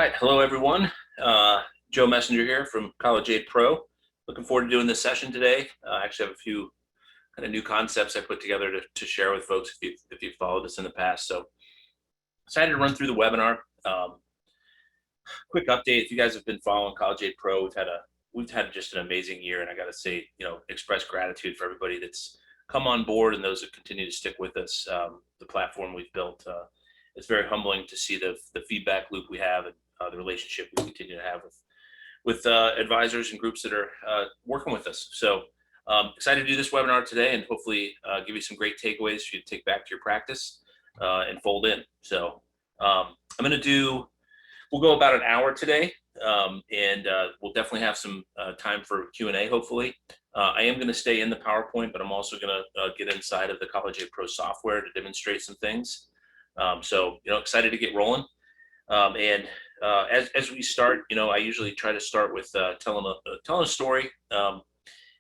right, hello everyone. Joe Messenger here from College Aid Pro. Looking forward to doing this session today. I actually have a few kind of new concepts I put together to share with folks if you've followed us in the past. So excited to run through the webinar. Quick update: if you guys have been following College Aid Pro, we've had just an amazing year, and I got to say, express gratitude for everybody that's come on board and those that continue to stick with us. The platform we've built. It's very humbling to see the feedback loop we have and the relationship we continue to have with advisors and groups that are working with us. So excited to do this webinar today and hopefully give you some great takeaways for you to take back to your practice and fold in. So we'll go about an hour today, and we'll definitely have some time for Q&A, hopefully. I am going to stay in the PowerPoint, but I'm also going to get inside of the College Aid Pro software to demonstrate some things. So excited to get rolling. As we start, I usually try to start with telling a story.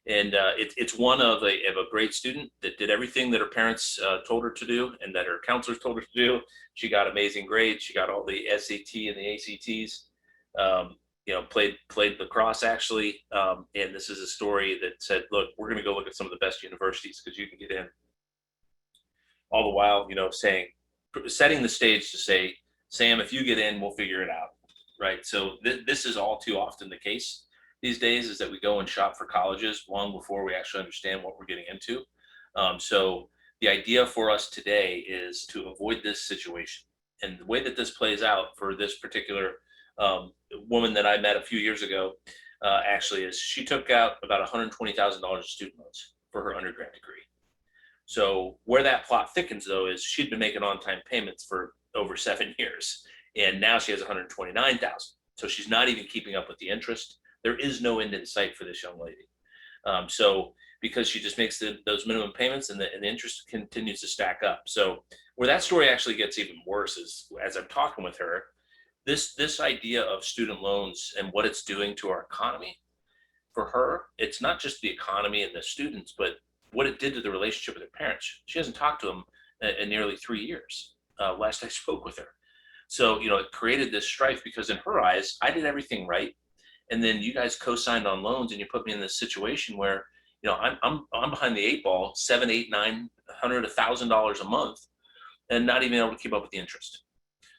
It's one of a great student that did everything that her parents told her to do and that her counselors told her to do. She got amazing grades. She got all the SAT and the ACTs. Played lacrosse actually. And this is a story that said, look, we're going to go look at some of the best universities because you can get in. All the while, setting the stage to say, Sam, if you get in, we'll figure it out, right? So this is all too often the case these days, is that we go and shop for colleges long before we actually understand what we're getting into. So the idea for us today is to avoid this situation. And the way that this plays out for this particular woman that I met a few years ago, actually, is she took out about $120,000 of student loans for her undergrad degree. So where that plot thickens, though, is she'd been making on-time payments for over 7 years, and now she has $129,000. So she's not even keeping up with the interest. There is no end in sight for this young lady. So because she just makes those minimum payments, and the interest continues to stack up. So where that story actually gets even worse is, as I'm talking with her, this idea of student loans and what it's doing to our economy. For her, it's not just the economy and the students, but what it did to the relationship with her parents. She hasn't talked to them in nearly 3 years. Last I spoke with her. So, it created this strife because in her eyes, I did everything right. And then you guys co-signed on loans and you put me in this situation where, I'm behind the 8 ball, $700, $800, $900, $1,000 a month and not even able to keep up with the interest.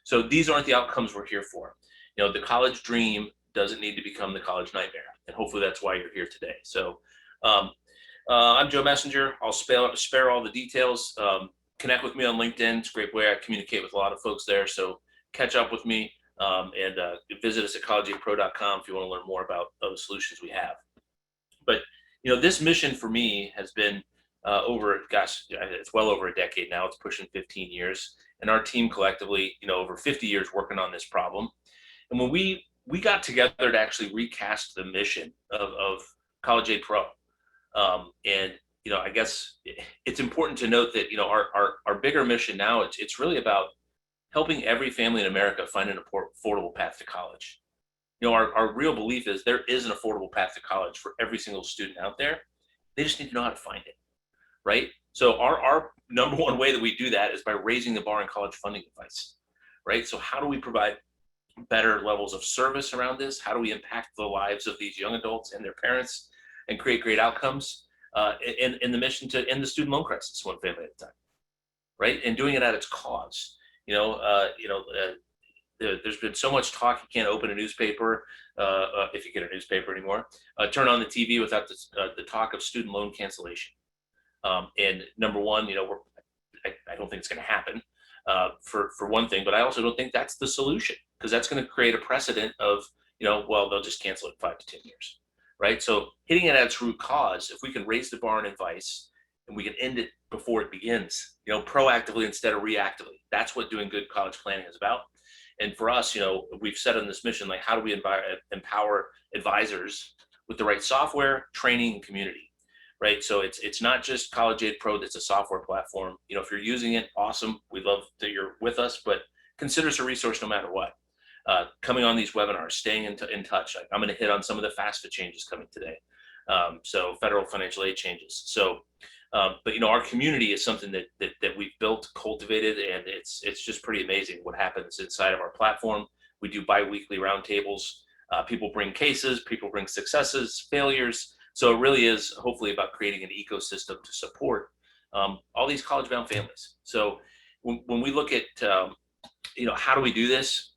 So these aren't the outcomes we're here for. The college dream doesn't need to become the college nightmare. And hopefully that's why you're here today. So, I'm Joe Messenger. I'll spare all the details. Connect with me on LinkedIn. It's a great way I communicate with a lot of folks there. So catch up with me and visit us at collegeaidpro.com if you want to learn more about the solutions we have. But, this mission for me has been it's well over a decade now. It's pushing 15 years. And our team collectively, over 50 years working on this problem. And when we got together to actually recast the mission of College Aid Pro, I guess it's important to note that, our bigger mission now, it's really about helping every family in America find an affordable path to college. Our real belief is there is an affordable path to college for every single student out there. They just need to know how to find it, right? So our number one way that we do that is by raising the bar in college funding advice, right? So how do we provide better levels of service around this? How do we impact the lives of these young adults and their parents and create great outcomes in the mission to end the student loan crisis one family at a time, right? And doing it at its cause. There's been so much talk. You can't open a newspaper if you get a newspaper anymore. Turn on the TV without the talk of student loan cancellation. And number one, I don't think it's going to happen for one thing, but I also don't think that's the solution, because that's going to create a precedent of, they'll just cancel it in 5 to 10 years. Right. So hitting it at its root cause, if we can raise the bar in advice and we can end it before it begins, proactively instead of reactively, that's what doing good college planning is about. And for us, we've set on this mission, like, how do we empower advisors with the right software, training, and community, right? So it's not just College Aid Pro that's a software platform. If you're using it, awesome. We'd love that you're with us, but consider us a resource no matter what. Coming on these webinars, staying in touch. I'm going to hit on some of the FAFSA changes coming today. So federal financial aid changes. So, but our community is something that we've built, cultivated, and it's just pretty amazing what happens inside of our platform We do bi-weekly roundtables. People bring cases, people bring successes, failures. So it really is hopefully about creating an ecosystem to support all these college-bound families. So when we look at how do we do this?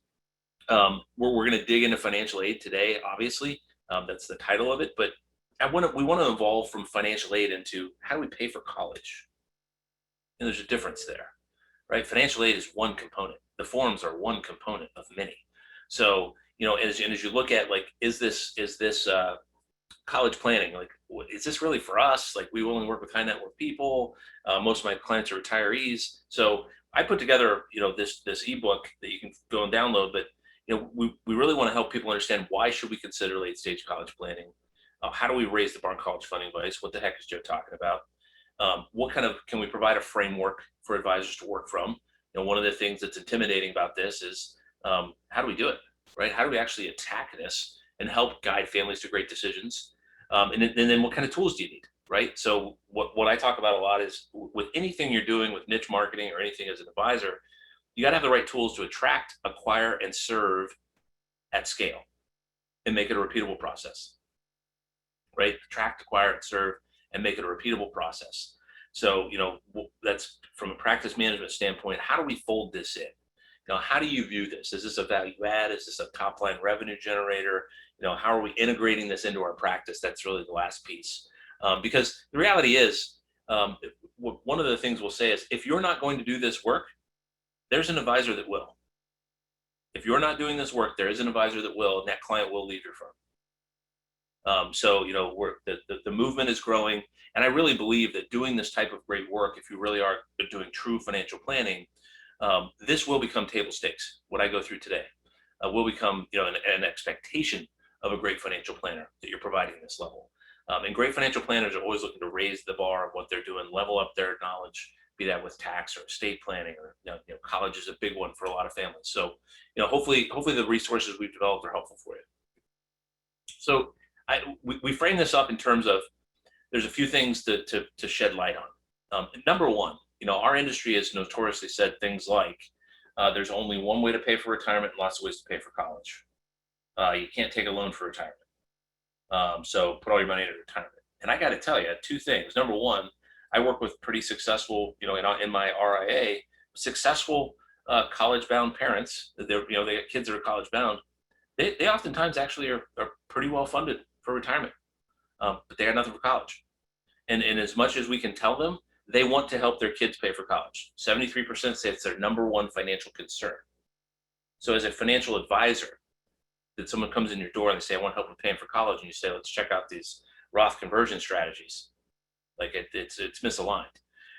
We're going to dig into financial aid today, obviously. That's the title of it. But we want to evolve from financial aid into how do we pay for college? And there's a difference there, right? Financial aid is one component. The forms are one component of many. So, as you look at like, is this college planning, like, is this really for us? Like, we only work with high net worth people. Most of my clients are retirees. So I put together, this ebook that you can go and download, but we really want to help people understand why should we consider late stage college planning. How do we raise the bar on college funding advice? What the heck is Joe talking about? What kind of, can we provide a framework for advisors to work from? One of the things that's intimidating about this is how do we do it, right? How do we actually attack this and help guide families to great decisions? And then what kind of tools do you need, right? So what I talk about a lot is with anything you're doing with niche marketing or anything as an advisor, you got to have the right tools to attract, acquire, and serve at scale and make it a repeatable process, right? Attract, acquire, and serve, and make it a repeatable process. So, that's from a practice management standpoint, how do we fold this in? How do you view this? Is this a value add? Is this a top line revenue generator? How are we integrating this into our practice? That's really the last piece. Because the reality is, one of the things we'll say is, if you're not going to do this work, there's an advisor that will. If you're not doing this work, there is an advisor that will, and that client will leave your firm. So, the movement is growing, and I really believe that doing this type of great work, if you really are doing true financial planning, this will become table stakes. What I go through today will become, an expectation of a great financial planner that you're providing this level. And great financial planners are always looking to raise the bar of what they're doing, level up their knowledge, be that with tax or estate planning, or college is a big one for a lot of families. So, hopefully the resources we've developed are helpful for you. So we frame this up in terms of, there's a few things to shed light on. Number one, our industry has notoriously said things like, there's only one way to pay for retirement and lots of ways to pay for college. You can't take a loan for retirement. So put all your money into retirement. And I got to tell you two things. Number one, I work with pretty successful, in my RIA, successful college-bound parents. They got kids that are college-bound. They oftentimes actually are pretty well funded for retirement, but they got nothing for college. And as much as we can tell them, they want to help their kids pay for college. 73% say it's their number one financial concern. So as a financial advisor, that someone comes in your door and they say, I want help with paying for college, and you say, let's check out these Roth conversion strategies. Like it's misaligned.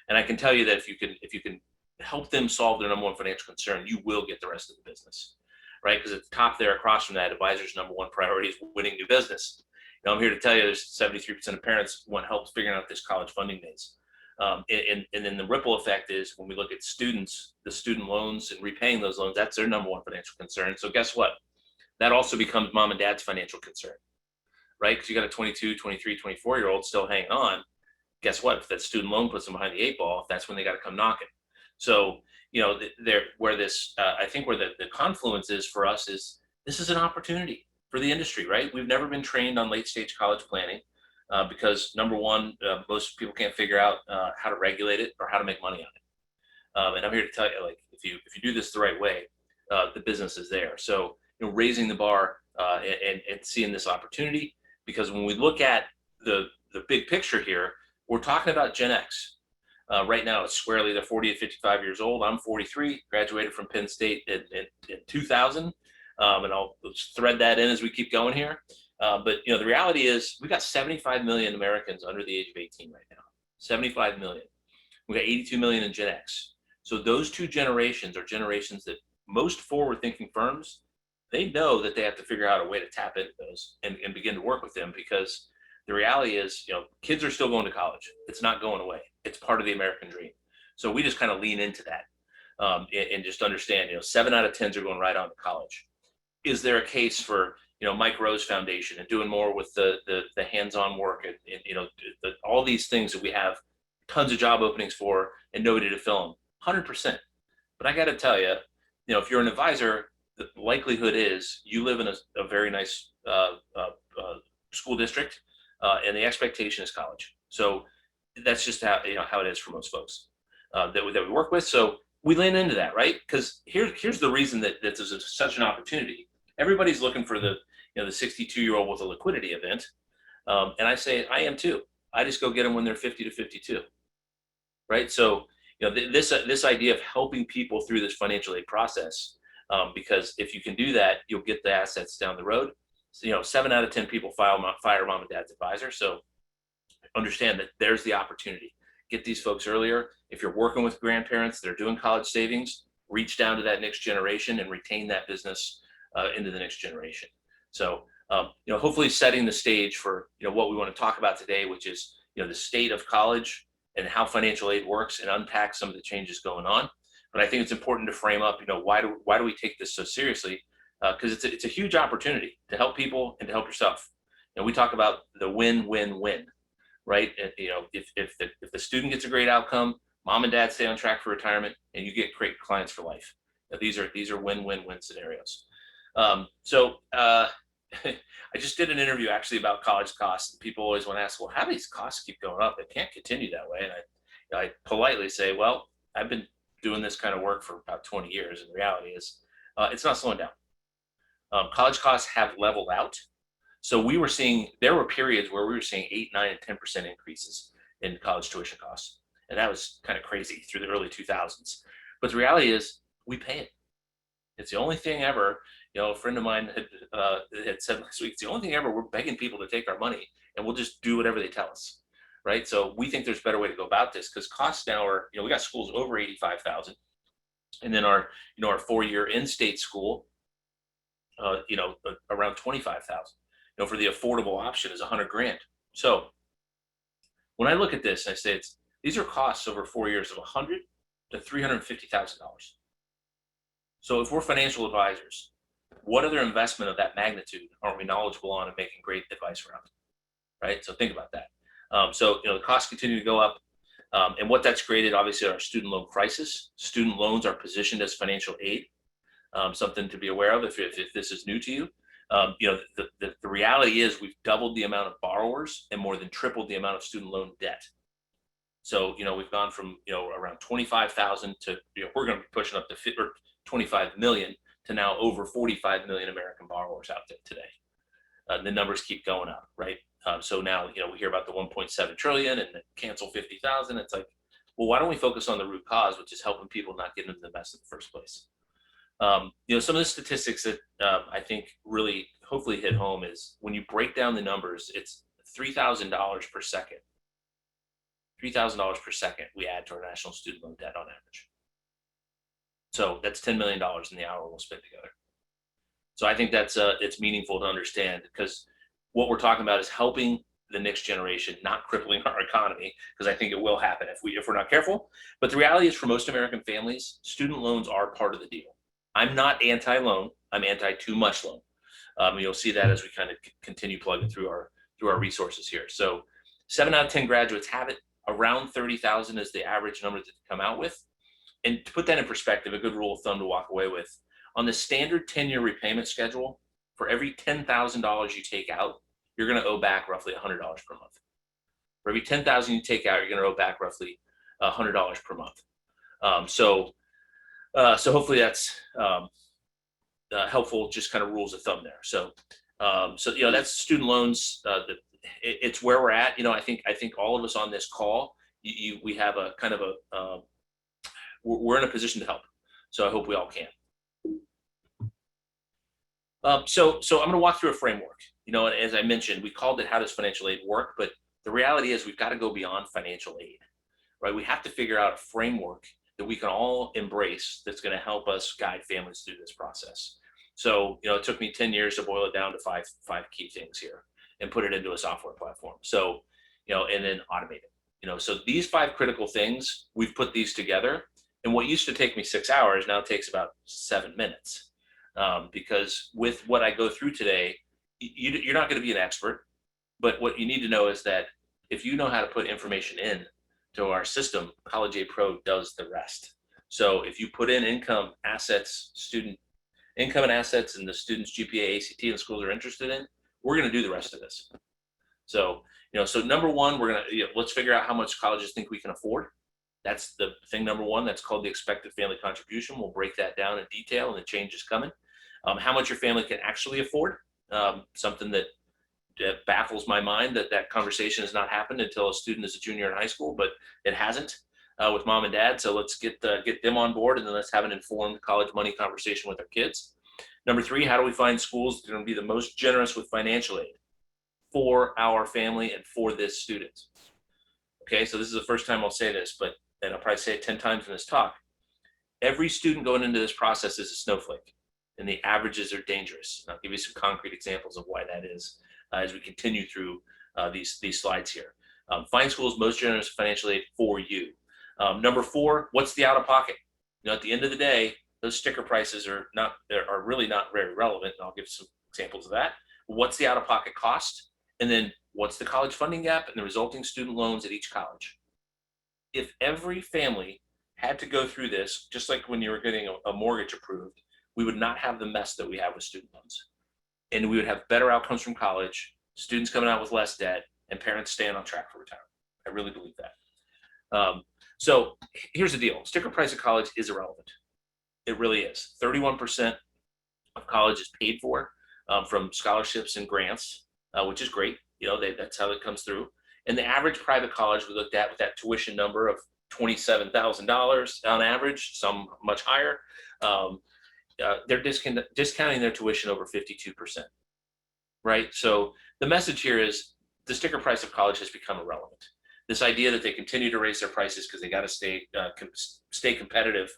And I can tell you that if you can help them solve their number one financial concern, you will get the rest of the business, right? Because at the top there, across from that, advisor's number one priority is winning new business. I'm here to tell you, there's 73% of parents want help figuring out this college funding maze. And then the ripple effect is, when we look at students, the student loans and repaying those loans, that's their number one financial concern. So guess what? That also becomes mom and dad's financial concern, right? Because you got a 22, 23, 24-year-old still hanging on. Guess what? If that student loan puts them behind the eight ball, that's when they got to come knocking. So, where this, I think where the confluence is for us is, this is an opportunity for the industry, right? We've never been trained on late stage college planning because number one, most people can't figure out how to regulate it or how to make money on it. And I'm here to tell you, like, if you do this the right way, the business is there. So, raising the bar and seeing this opportunity, because when we look at the big picture here, we're talking about Gen X. Right now, it's squarely the 40 to 55 years old. I'm 43, graduated from Penn State in 2000. And I'll thread that in as we keep going here. But the reality is, we got 75 million Americans under the age of 18 right now. 75 million. We got 82 million in Gen X. So those two generations are generations that most forward-thinking firms, they know that they have to figure out a way to tap into those and begin to work with them, because the reality is, kids are still going to college. It's not going away. It's part of the American dream. So we just kind of lean into that and just understand, 7 out of 10s are going right on to college. Is there a case for, Mike Rose Foundation and doing more with the hands-on work and all these things that we have tons of job openings for and nobody to fill them? 100%. But I got to tell you, if you're an advisor, the likelihood is you live in a very nice school district, and the expectation is college. So that's just how it is for most folks that we work with. So we lean into that, right? Because here's the reason that this is such an opportunity. Everybody's looking for the 62-year-old with a liquidity event, and I say I am too. I just go get them when they're 50 to 52, right? So this idea of helping people through this financial aid process, because if you can do that, you'll get the assets down the road. So, 7 out of 10 people fire mom and dad's advisor. So understand that there's the opportunity. Get these folks earlier. If you're working with grandparents that are doing college savings, reach down to that next generation and retain that business into the next generation. So, hopefully setting the stage for, what we want to talk about today, which is, the state of college and how financial aid works, and unpack some of the changes going on. But I think it's important to frame up, why do we take this so seriously? Because it's a huge opportunity to help people and to help yourself. We talk about the win-win-win, right? And, if the student gets a great outcome, mom and dad stay on track for retirement, and you get great clients for life. These are win-win-win scenarios. I just did an interview actually about college costs. People always want to ask, well, how do these costs keep going up? It can't continue that way. And I politely say, well, I've been doing this kind of work for about 20 years. And the reality is, it's not slowing down. College costs have leveled out. So there were periods where we were seeing 8, 9, and 10% increases in college tuition costs. And that was kind of crazy through the early 2000s. But the reality is, we pay it. It's the only thing ever. A friend of mine had said last week, it's the only thing ever we're begging people to take our money, and we'll just do whatever they tell us, right? So we think there's a better way to go about this, because costs now are, we got schools over 85,000, and then our 4-year in-state school, around 25,000. For the affordable option is $100,000. So when I look at this, I say these are costs over 4 years of $100,000 to $350,000. So if we're financial advisors, what other investment of that magnitude are we knowledgeable on and making great advice around, right? So think about that. The costs continue to go up, and what that's created, obviously, our student loan crisis. Student loans are positioned as financial aid, something to be aware of if this is new to you. The reality is we've doubled the amount of borrowers and more than tripled the amount of student loan debt. So, we've gone from, around 25,000 to, we're going to be pushing up to 25 million to now over 45 million American borrowers out there today. The numbers keep going up, right? So now, we hear about the 1.7 trillion and cancel 50,000. It's like, well, why don't we focus on the root cause, which is helping people not get into the mess in the first place? Some of the statistics that I think really hopefully hit home is when you break down the numbers, it's $3,000 per second. $3,000 per second we add to our national student loan debt on average. So that's $10 million in the hour we'll spend together. So I think that's it's meaningful to understand, because what we're talking about is helping the next generation, not crippling our economy, because I think it will happen if we're not careful. But the reality is, for most American families, student loans are part of the deal. I'm not anti-loan. I'm anti-too much loan. You'll see that as we kind of continue plugging through our resources here. So 7 out of 10 graduates have it. Around 30,000 is the average number that they come out with. And to put that in perspective, a good rule of thumb to walk away with, on the standard 10-year repayment schedule, for every $10,000 you take out, you're going to owe back roughly $100 per month. For every $10,000 you take out, you're going to owe back roughly $100 per month. So hopefully that's helpful, just kind of rules of thumb there. So that's student loans. It's where we're at. I think all of us on this call, we have a kind of we're in a position to help. So I hope we all can. So I'm going to walk through a framework. And as I mentioned, we called it "How does financial aid work?" But the reality is we've got to go beyond financial aid, right? We have to figure out a framework that we can all embrace that's going to help us guide families through this process. So, it took me 10 years to boil it down to five key things here and put it into a software platform. So, and then automate it. So these 5 critical things, we've put these together. And what used to take me 6 hours now takes about 7 minutes. Because with what I go through today, you're not going to be an expert. But what you need to know is that if you know how to put information in to our system, College Aid Pro does the rest. So if you put in income, assets, student income and assets and the student's GPA, ACT, and the schools are interested in, we're going to do the rest of this. So, so number one, we're going to, let's figure out how much colleges think we can afford. That's the thing number one. That's called the expected family contribution. We'll break that down in detail, and the change is coming. How much your family can actually afford, something that baffles my mind that conversation has not happened until a student is a junior in high school, but it hasn't with mom and dad. So let's get them on board, and then let's have an informed college money conversation with our kids. Number three, how do we find schools that are going to be the most generous with financial aid for our family and for this student? Okay, so this is the first time I'll say this, but and I'll probably say it 10 times in this talk. Every student going into this process is a snowflake, and the averages are dangerous. And I'll give you some concrete examples of why that is as we continue through these slides here. Find schools most generous financial aid for you. Number four, what's the out-of-pocket? At the end of the day, those sticker prices are really not very relevant, and I'll give some examples of that. What's the out-of-pocket cost? And then what's the college funding gap and the resulting student loans at each college? If every family had to go through this, just like when you were getting a mortgage approved, we would not have the mess that we have with student loans. And we would have better outcomes from college, students coming out with less debt, and parents staying on track for retirement. I really believe that. So here's the deal. Sticker price of college is irrelevant. It really is. 31% of college is paid for from scholarships and grants, which is great. That's how it comes through. And the average private college we looked at with that tuition number of $27,000 on average, some much higher, they're discounting their tuition over 52%, right? So the message here is the sticker price of college has become irrelevant. This idea that they continue to raise their prices because they got to stay competitive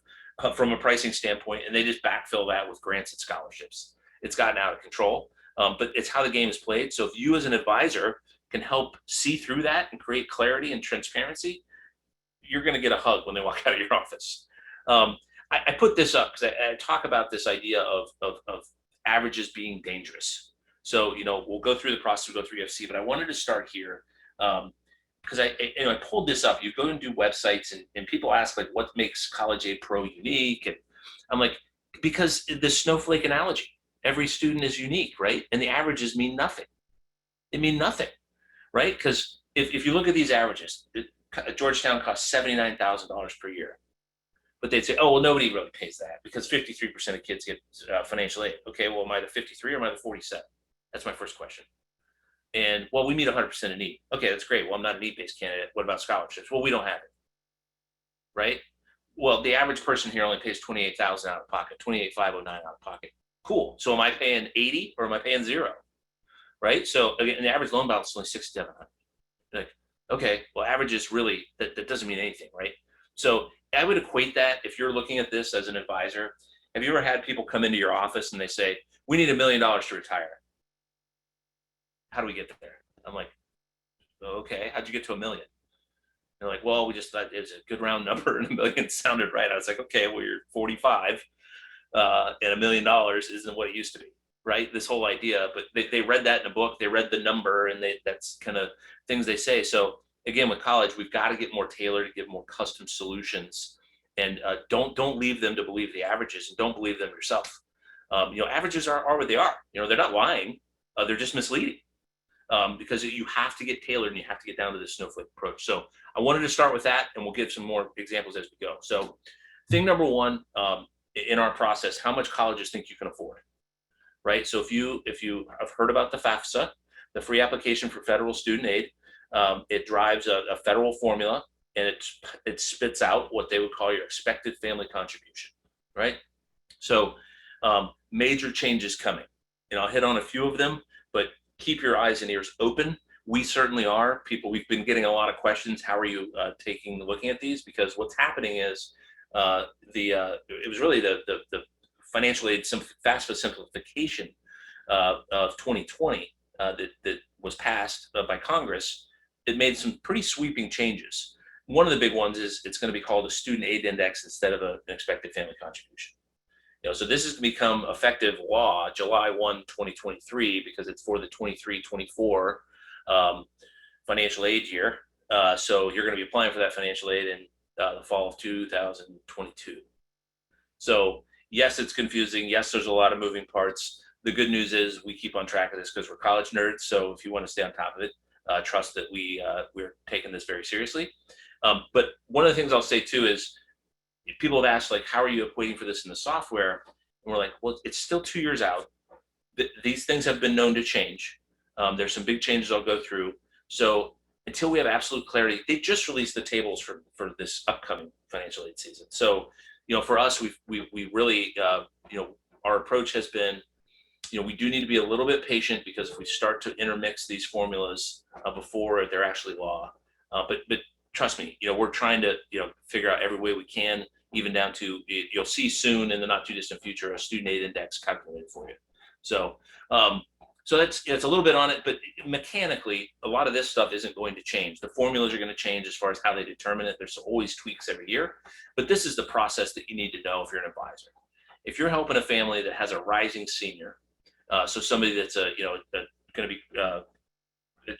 from a pricing standpoint, and they just backfill that with grants and scholarships. It's gotten out of control, but it's how the game is played. So if you as an advisor can help see through that and create clarity and transparency, you're going to get a hug when they walk out of your office. I put this up because I talk about this idea of averages being dangerous. So, we'll go through the process, we'll go through EFC, but I wanted to start here because I pulled this up. You go and do websites and people ask like, what makes College Aid Pro unique? And I'm like, because the snowflake analogy, every student is unique, right? And the averages mean nothing. They mean nothing, right? Because if you look at these averages, Georgetown costs $79,000 per year. But they'd say, oh, well, nobody really pays that because 53% of kids get financial aid. Okay, well, am I the 53 or am I the 47? That's my first question. And, well, we meet 100% of need. Okay, that's great. Well, I'm not a need-based candidate. What about scholarships? Well, we don't have it, right? Well, the average person here only pays $28,000 out of pocket, $28,509 out of pocket. Cool. So am I paying 80 or am I paying 0? Right? So, again, the average loan balance is only $6,700. Like, okay, well, averages really, that doesn't mean anything, right? So I would equate that if you're looking at this as an advisor. Have you ever had people come into your office and they say, we need $1 million to retire? How do we get there? I'm like, okay, how'd you get to $1 million? They're like, well, we just thought it was a good round number and $1 million sounded right. I was like, okay, well, you're 45 and $1 million isn't what it used to be, right? This whole idea, but they read that in a book, they read the number, and that's kind of things they say. So again, with college, we've got to get more tailored, to give more custom solutions, and don't leave them to believe the averages, and don't believe them yourself. Averages are what they are. They're not lying; they're just misleading because you have to get tailored and you have to get down to the snowflake approach. So I wanted to start with that, and we'll give some more examples as we go. So, thing number one in our process: how much colleges think you can afford, right? So if you have heard about the FAFSA, the free application for federal student aid. It drives a federal formula, and it spits out what they would call your expected family contribution, right? So major changes coming. I'll hit on a few of them, but keep your eyes and ears open. We certainly are. We've been getting a lot of questions. How are you looking at these? Because what's happening is it was really the financial aid FAFSA simplification of 2020 that was passed by Congress. It made some pretty sweeping changes. One of the big ones is it's going to be called a student aid index instead of an expected family contribution. So this is to become effective law July 1, 2023, because it's for the 23-24 financial aid year. So you're going to be applying for that financial aid in the fall of 2022. So Yes, it's confusing. Yes, there's a lot of moving parts. The good news is we keep on track of this because we're college nerds. So if you want to stay on top of it, trust that we're taking this very seriously. But one of the things I'll say too is people have asked, like, how are you waiting for this in the software? And we're like, well, it's still 2 years out. These things have been known to change. There's some big changes I'll go through. So until we have absolute clarity, they just released the tables for this upcoming financial aid season. So, for us, we really, our approach has been, we do need to be a little bit patient because if we start to intermix these formulas before they're actually law, but trust me, we're trying to, figure out every way we can, even down to, you'll see soon in the not too distant future, a student aid index calculated for you. So, so it's a little bit on it, but mechanically, a lot of this stuff isn't going to change. The formulas are going to change as far as how they determine it. There's always tweaks every year, but this is the process that you need to know if you're an advisor. If you're helping a family that has a rising senior, so somebody that's going to be a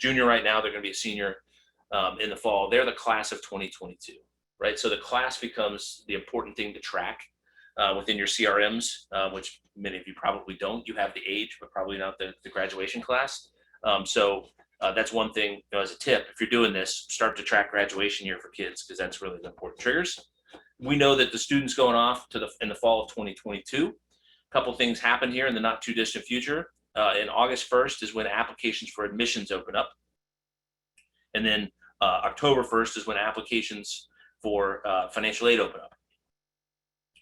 junior right now, they're going to be a senior in the fall. They're the class of 2022, right? So the class becomes the important thing to track within your CRMs, which many of you probably don't. You have the age, but probably not the graduation class. So that's one thing, as a tip. If you're doing this, start to track graduation year for kids because that's really the important triggers. We know that the students going off in the fall of 2022. A couple things happen here in the not too distant future. In August 1st is when applications for admissions open up. And then October 1st is when applications for financial aid open up.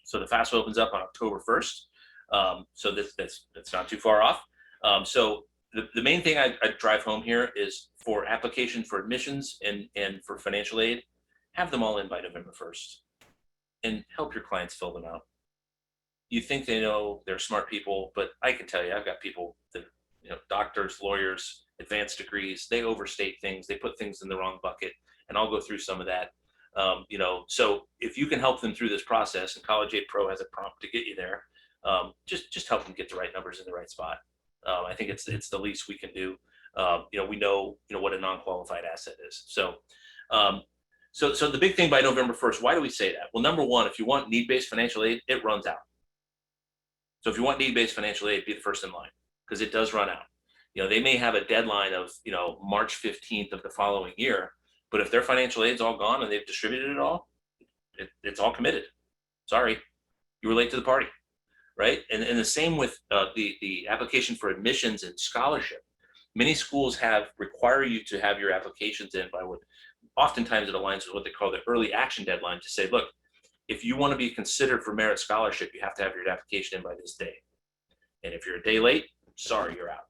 So the Fafsa opens up on October 1st. So that's not too far off. So the main thing I drive home here is for application for admissions and for financial aid, have them all in by November 1st and help your clients fill them out. You think they know, they're smart people, but I can tell you, I've got people that, doctors, lawyers, advanced degrees, they overstate things, they put things in the wrong bucket, and I'll go through some of that. So if you can help them through this process, and College Aid Pro has a prompt to get you there, just help them get the right numbers in the right spot. I think it's the least we can do. We know what a non-qualified asset is. So the big thing by November 1st, why do we say that? Well, number one, if you want need-based financial aid, it runs out. So if you want need-based financial aid, be the first in line because it does run out. They may have a deadline of, March 15th of the following year, but if their financial aid's all gone and they've distributed it all, it's all committed. Sorry, you were late to the party, right? And the same with the application for admissions and scholarship. Many schools require you to have your applications in by what oftentimes it aligns with what they call the early action deadline to say, look, if you want to be considered for merit scholarship, you have to have your application in by this day. And if you're a day late, sorry, you're out.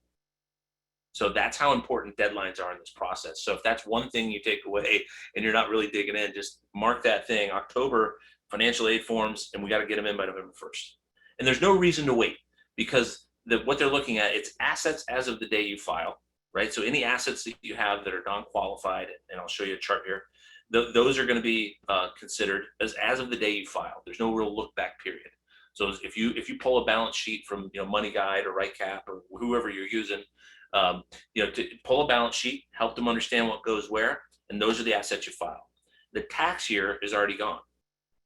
So that's how important deadlines are in this process. So if that's one thing you take away and you're not really digging in, just mark that thing, October financial aid forms, and we got to get them in by November 1st. And there's no reason to wait because what they're looking at, it's assets as of the day you file, right? So any assets that you have that are non-qualified, and I'll show you a chart here, those are going to be considered as of the day you file. There's no real look back period. So if you pull a balance sheet from Money Guide or RightCap or whoever you're using, to pull a balance sheet, help them understand what goes where, and those are the assets you file. The tax year is already gone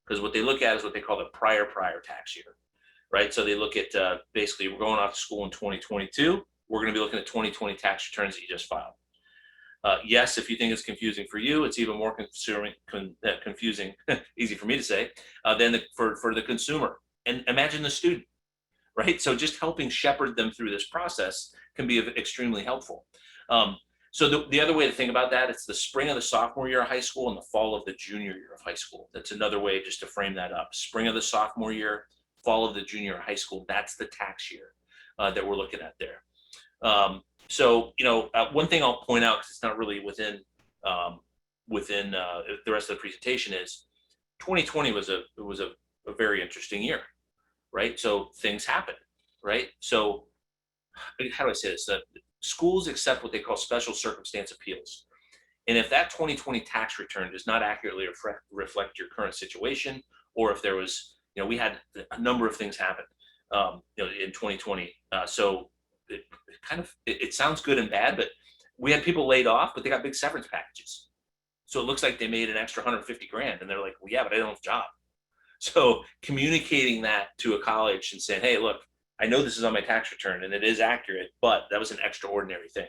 because what they look at is what they call the prior tax year, right? So they look at basically we're going off to school in 2022. We're going to be looking at 2020 tax returns that you just filed. Yes, if you think it's confusing for you, it's even more confusing, easy for me to say, than for the consumer. And imagine the student, right? So just helping shepherd them through this process can be extremely helpful. So the other way to think about that, it's the spring of the sophomore year of high school and the fall of the junior year of high school. That's another way just to frame that up. Spring of the sophomore year, fall of the junior year of high school. That's the tax year that we're looking at there. So one thing I'll point out, because it's not really within the rest of the presentation, is 2020 was a very interesting year, right? So things happened, right? So how do I say this? Schools accept what they call special circumstance appeals. And if that 2020 tax return does not accurately reflect your current situation, or if there was, we had a number of things happen, in 2020. So it sounds good and bad, but we had people laid off, but they got big severance packages. So it looks like they made an extra 150 grand, and they're like, well, yeah, but I don't have a job. So communicating that to a college and saying, hey, look, I know this is on my tax return and it is accurate, but that was an extraordinary thing.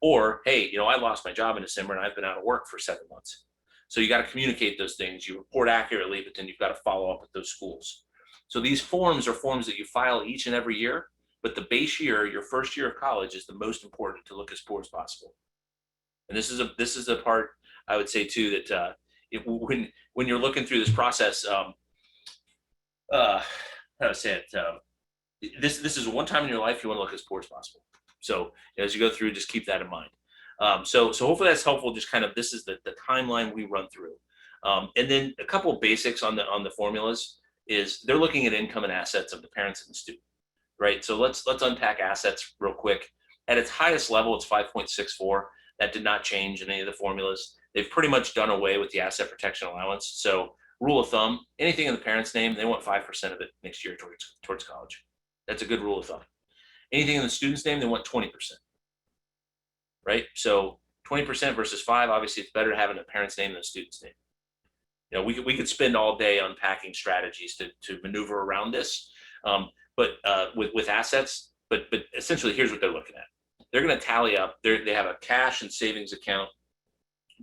Or, hey, I lost my job in December and I've been out of work for 7 months. So you got to communicate those things. You report accurately, but then you've got to follow up with those schools. So these forms are forms that you file each and every year, but the base year, your first year of college, is the most important to look as poor as possible. And this is a part I would say too that when you're looking through this process, how to say it, this is one time in your life you want to look as poor as possible. So as you go through, just keep that in mind. So hopefully that's helpful. Just kind of this is the timeline we run through, and then a couple of basics on the formulas is they're looking at income and assets of the parents and the student, right? So let's unpack assets real quick. At its highest level, it's 5.64. That did not change in any of the formulas. They've pretty much done away with the asset protection allowance. So rule of thumb, anything in the parent's name, they want 5% of it next year towards college. That's a good rule of thumb. Anything in the student's name, they want 20%, right? So 20% versus 5, obviously it's better to have in the parent's name than the student's name. We could spend all day unpacking strategies to maneuver around this, but with assets, but essentially here's what they're looking at. They're going to tally up. They have a cash and savings account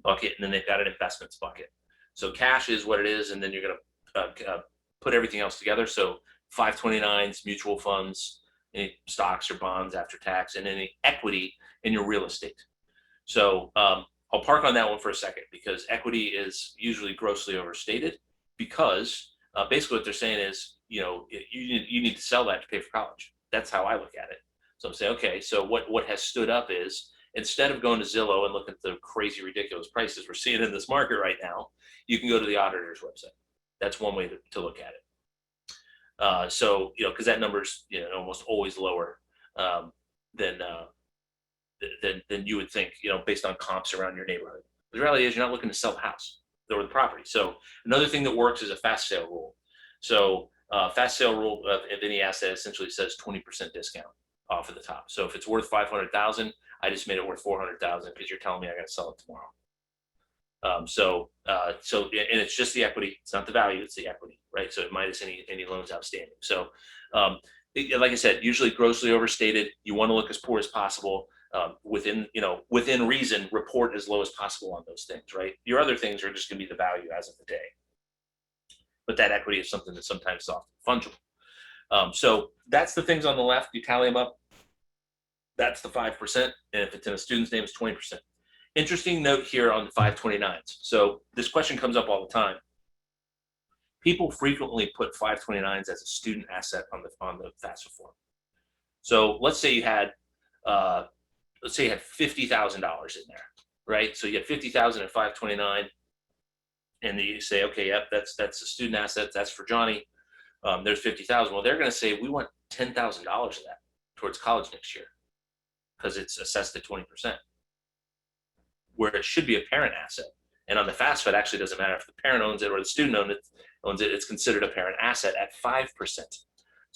bucket, and then they've got an investments bucket. So cash is what it is, and then you're going to put everything else together. So 529s, mutual funds, any stocks or bonds after tax, and any equity in your real estate. So I'll park on that one for a second because equity is usually grossly overstated because basically what they're saying is, you need to sell that to pay for college. That's how I look at it. So I'm saying, okay, so what has stood up is instead of going to Zillow and looking at the crazy, ridiculous prices we're seeing in this market right now, you can go to the auditor's website. That's one way to look at it. So, because that number's almost always lower than you would think, based on comps around your neighborhood. The reality is you're not looking to sell the house or the property. So another thing that works is a fast sale rule. So fast sale rule of any asset essentially says 20% discount off of the top. So if it's worth 500,000, I just made it worth 400,000 because you're telling me I got to sell it tomorrow. So and it's just the equity. It's not the value. It's the equity, right? So minus any loans outstanding. So like I said, usually grossly overstated. You want to look as poor as possible. Within reason, report as low as possible on those things, right? Your other things are just going to be the value as of the day. But that equity is something that's sometimes soft and fungible. So that's the things on the left. You tally them up. That's the 5%. And if it's in a student's name, it's 20%. Interesting note here on the 529s. So this question comes up all the time. People frequently put 529s as a student asset on the FAFSA form. So let's say you had $50,000 in there, right? So you had 50,000 at 529, and then you say, okay, yep, that's a student asset. That's for Johnny. There's 50,000. Well, they're going to say we want $10,000 of that towards college next year because it's assessed at 20%, where it should be a parent asset. And on the FAFSA, it actually doesn't matter if the parent owns it or the student owns it. It's considered a parent asset at 5%. So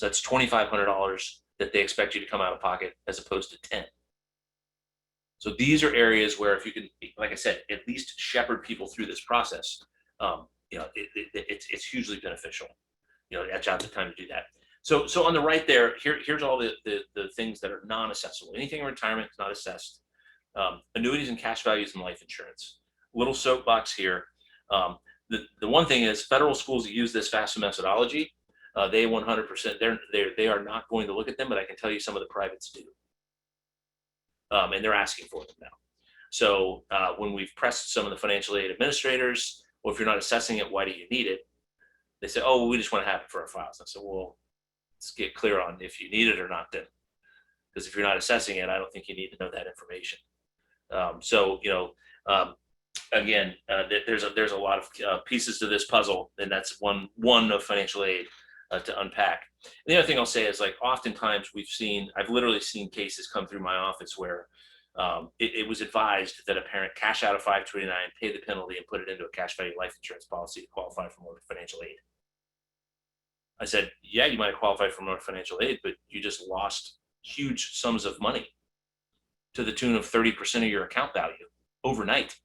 that's $2,500 that they expect you to come out of pocket as opposed to 10. So these are areas where if you can, like I said, at least shepherd people through this process, it's hugely beneficial. At John's time to do that. So on the right there, here's all the things that are non-assessable. Anything in retirement is not assessed. Annuities and cash values and life insurance. Little soapbox here. The one thing is federal schools that use this FAFSA methodology, they 100%, they are not going to look at them, but I can tell you some of the privates do. And they're asking for them now. So when we've pressed some of the financial aid administrators, well, if you're not assessing it, why do you need it? They say, oh, well, we just want to have it for our files. I said, well, let's get clear on if you need it or not then. Because if you're not assessing it, I don't think you need to know that information. Again, there's a lot of pieces to this puzzle, and that's one of financial aid to unpack. And the other thing I'll say is, like, oftentimes I've literally seen cases come through my office where it was advised that a parent cash out a 529, pay the penalty, and put it into a cash value life insurance policy to qualify for more financial aid. I said, yeah, you might have qualified for more financial aid, but you just lost huge sums of money to the tune of 30% of your account value overnight.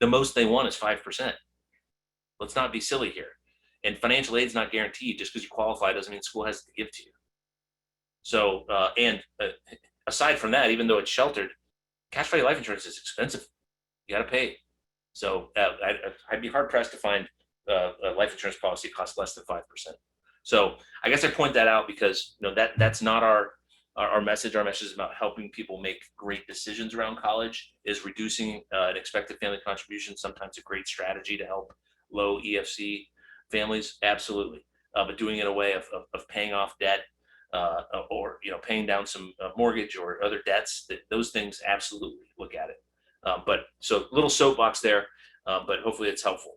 The most they want is 5%. Let's not be silly here. And financial aid is not guaranteed. Just because you qualify doesn't mean the school has to give to you. So, aside from that, even though it's sheltered, cash value life insurance is expensive. You got to pay. So I'd be hard pressed to find a life insurance policy costs less than 5%. So I guess I point that out because that's not our message. Our message is about helping people make great decisions around college. Is reducing an expected family contribution sometimes a great strategy to help low EFC families? Absolutely, but doing it in a way of paying off debt. Or paying down some mortgage or other debts, those things absolutely look at it. But so little soapbox there, but hopefully it's helpful.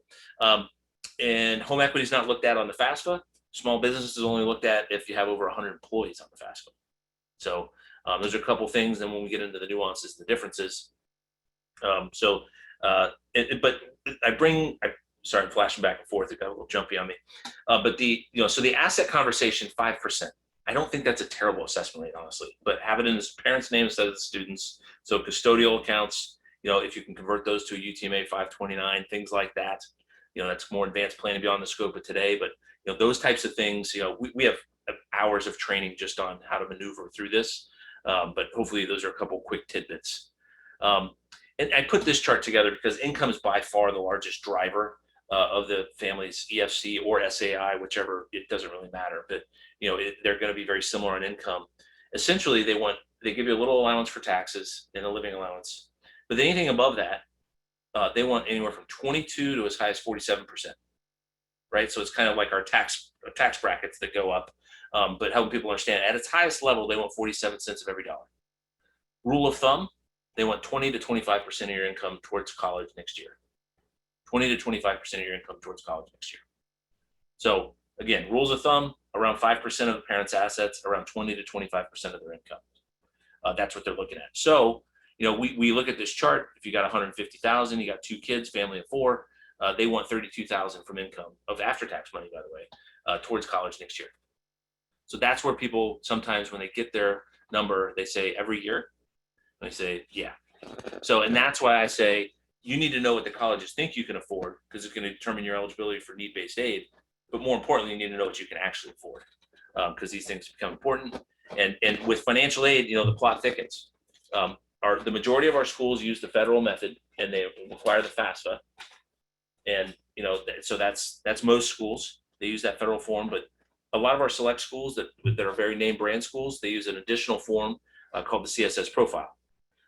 And home equity is not looked at on the FAFSA. Small business is only looked at if you have over 100 employees on the FAFSA. So those are a couple things. Then when we get into the nuances, the differences. But sorry, I'm flashing back and forth. It got a little jumpy on me. But so the asset conversation, 5%. I don't think that's a terrible assessment rate, honestly, but have it in the parents' name instead of the students. So custodial accounts, if you can convert those to a UTMA 529, things like that, that's more advanced planning beyond the scope of today. But, those types of things, we have hours of training just on how to maneuver through this. But hopefully those are a couple quick tidbits. And I put this chart together because income is by far the largest driver of the family's EFC or SAI, whichever, it doesn't really matter. But they're going to be very similar on income. Essentially, they give you a little allowance for taxes and a living allowance, but anything above that, they want anywhere from 22 to as high as 47%. Right, so it's kind of like our tax brackets that go up, but helping people understand at its highest level, they want 47 cents of every dollar. Rule of thumb, they want 20 to 25% of your income towards college next year. 20 to 25% of your income towards college next year. So again, rules of thumb, around 5% of the parents' assets, around 20 to 25% of their income. That's what they're looking at. So, we look at this chart. If you got 150,000, you got 2 kids, family of 4, they want 32,000 from income of after-tax money, by the way, towards college next year. So that's where people sometimes, when they get their number, they say every year. And they say, yeah. So, and that's why I say you need to know what the colleges think you can afford, because it's going to determine your eligibility for need-based aid. But more importantly, you need to know what you can actually afford, because these things become important. And with financial aid, the plot thickens. The majority of our schools use the federal method, and they require the FAFSA. And so that's most schools. They use that federal form, but a lot of our select schools that are very name brand schools, they use an additional form called the CSS profile,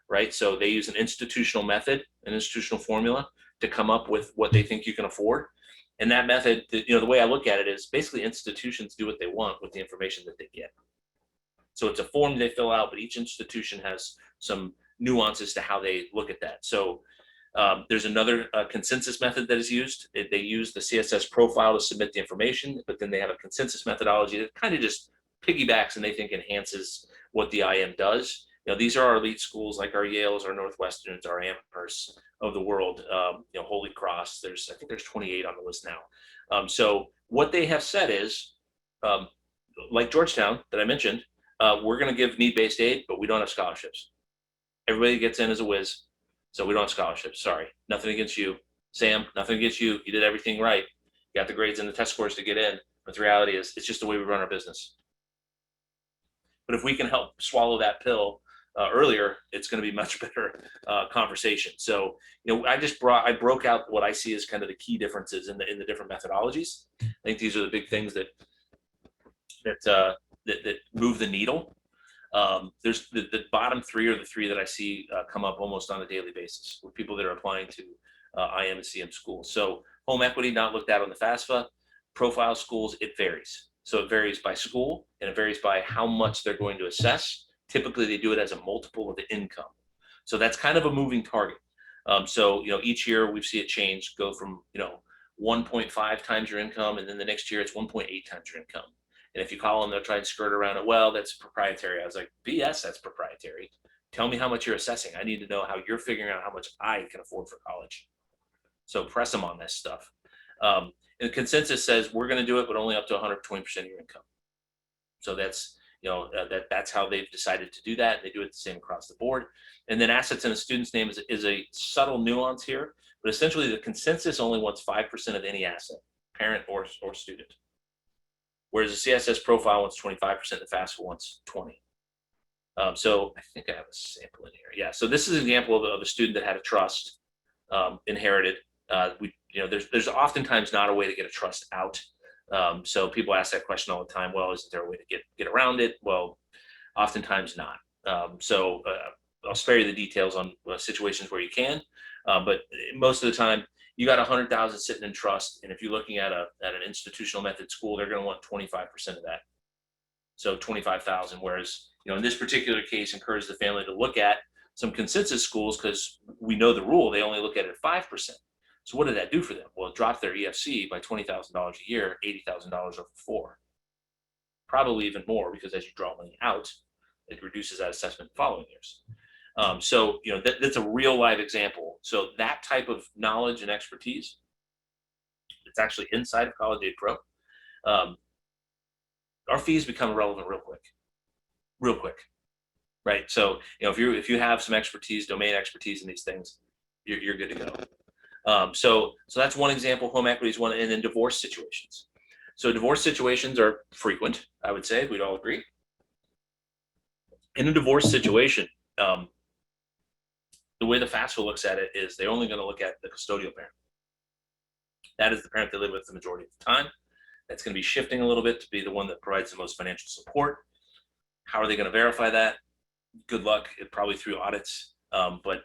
right? So they use an institutional method, an institutional formula to come up with what they think you can afford. And that method, the way I look at it is basically institutions do what they want with the information that they get. So it's a form they fill out, but each institution has some nuances to how they look at that. So there's another consensus method that is used. They use the CSS profile to submit the information, but then they have a consensus methodology that kind of just piggybacks and they think enhances what the IM does. These are our elite schools like our Yales, our Northwesterns, our Amherst of the world, Holy Cross. I think there's 28 on the list now. So what they have said is, like Georgetown that I mentioned, we're going to give need-based aid, but we don't have scholarships. Everybody gets in as a whiz, so we don't have scholarships. Sorry, nothing against you, Sam. Nothing against you. You did everything right. You got the grades and the test scores to get in. But the reality is, it's just the way we run our business. But if we can help swallow that pill earlier, it's going to be much better conversation. So, I broke out what I see as kind of the key differences in the different methodologies. I think these are the big things that move the needle. There's the bottom 3 are the 3 that I see come up almost on a daily basis with people that are applying to IM and CM schools. So home equity not looked at on the FAFSA. Profile schools, it varies. So it varies by school and it varies by how much they're going to assess. Typically they do it as a multiple of the income. So that's kind of a moving target. So each year we see it change, go from 1.5 times your income, and then the next year it's 1.8 times your income. And if you call them, they'll try and skirt around it. Well, that's proprietary. I was like, BS, that's proprietary. Tell me how much you're assessing. I need to know how you're figuring out how much I can afford for college. So press them on this stuff. And the consensus says we're going to do it, but only up to 120% of your income. So that's, that's how they've decided to do that. They do it the same across the board. And then assets in a student's name is a subtle nuance here, but essentially the consensus only wants 5% of any asset. parent or student. Whereas the CSS profile wants 25%, the FAFSA wants 20. So I think I have a sample in here. Yeah. So this is an example of a student that had a trust inherited. There's oftentimes not a way to get a trust out. So people ask that question all the time. Well, isn't there a way to get around it? Well, oftentimes not. I'll spare you the details on situations where you can, but most of the time you got 100,000 sitting in trust, and if you're looking at an institutional method school, they're going to want 25% of that. So 25,000. Whereas in this particular case, encourage the family to look at some consensus schools because we know the rule. They only look at it at 5%. So what did that do for them? Well, it dropped their EFC by $20,000 a year, $80,000 over 4. Probably even more because as you draw money out, it reduces that assessment in following years. That's a real live example. So that type of knowledge and expertise, it's actually inside of College Aid Pro. Our fees become relevant real quick, right? So if you have some expertise, domain expertise in these things, you're good to go. So that's one example. Home equity is one, and then divorce situations. So divorce situations are frequent, I would say. We'd all agree. In a divorce situation, the way the FAFSA looks at it is they're only going to look at the custodial parent. That is the parent they live with the majority of the time. That's going to be shifting a little bit to be the one that provides the most financial support. How are they going to verify that? Good luck. Probably through audits. But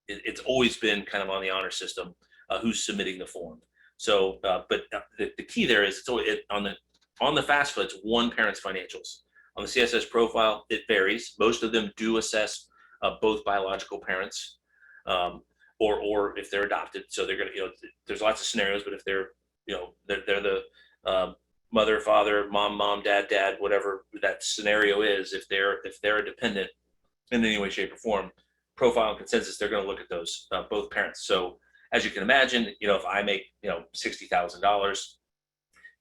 it's always been kind of on the honor system who's submitting the form. So, but the key there is on the FAFSA, it's one parent's financials. On the CSS profile, it varies. Most of them do assess both biological parents, or if they're adopted. So they're going to, there's lots of scenarios, but if they're they're the mother, father, mom, dad, whatever that scenario is, if they're a dependent in any way, shape, or form, profile and consensus, they're going to look at those both parents. So as you can imagine, if I make $60,000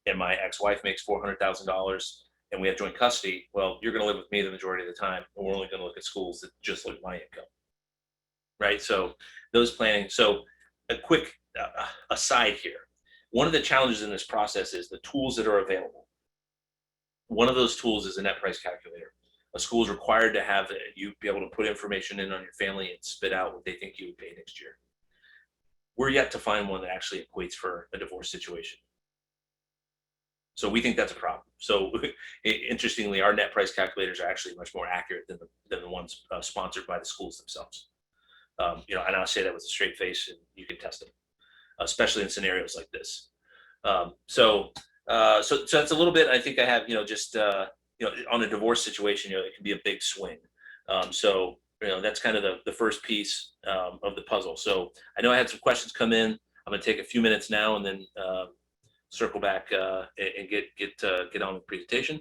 and my ex-wife makes $400,000 and we have joint custody, well, you're going to live with me the majority of the time, and we're only going to look at schools that just look at my income, right? So those planning. So a quick aside here. One of the challenges in this process is the tools that are available. One of those tools is a net price calculator. A school is required to have you be able to put information in on your family and spit out what they think you would pay next year. We're yet to find one that actually equates for a divorce situation. So we think that's a problem. So interestingly, our net price calculators are actually much more accurate than the ones sponsored by the schools themselves. And I'll say that with a straight face, and you can test them, especially in scenarios like this. So that's a little bit. I think I have on a divorce situation, it can be a big swing. So that's kind of the first piece of the puzzle. So I know I had some questions come in. I'm going to take a few minutes now and then circle back and get on with the presentation.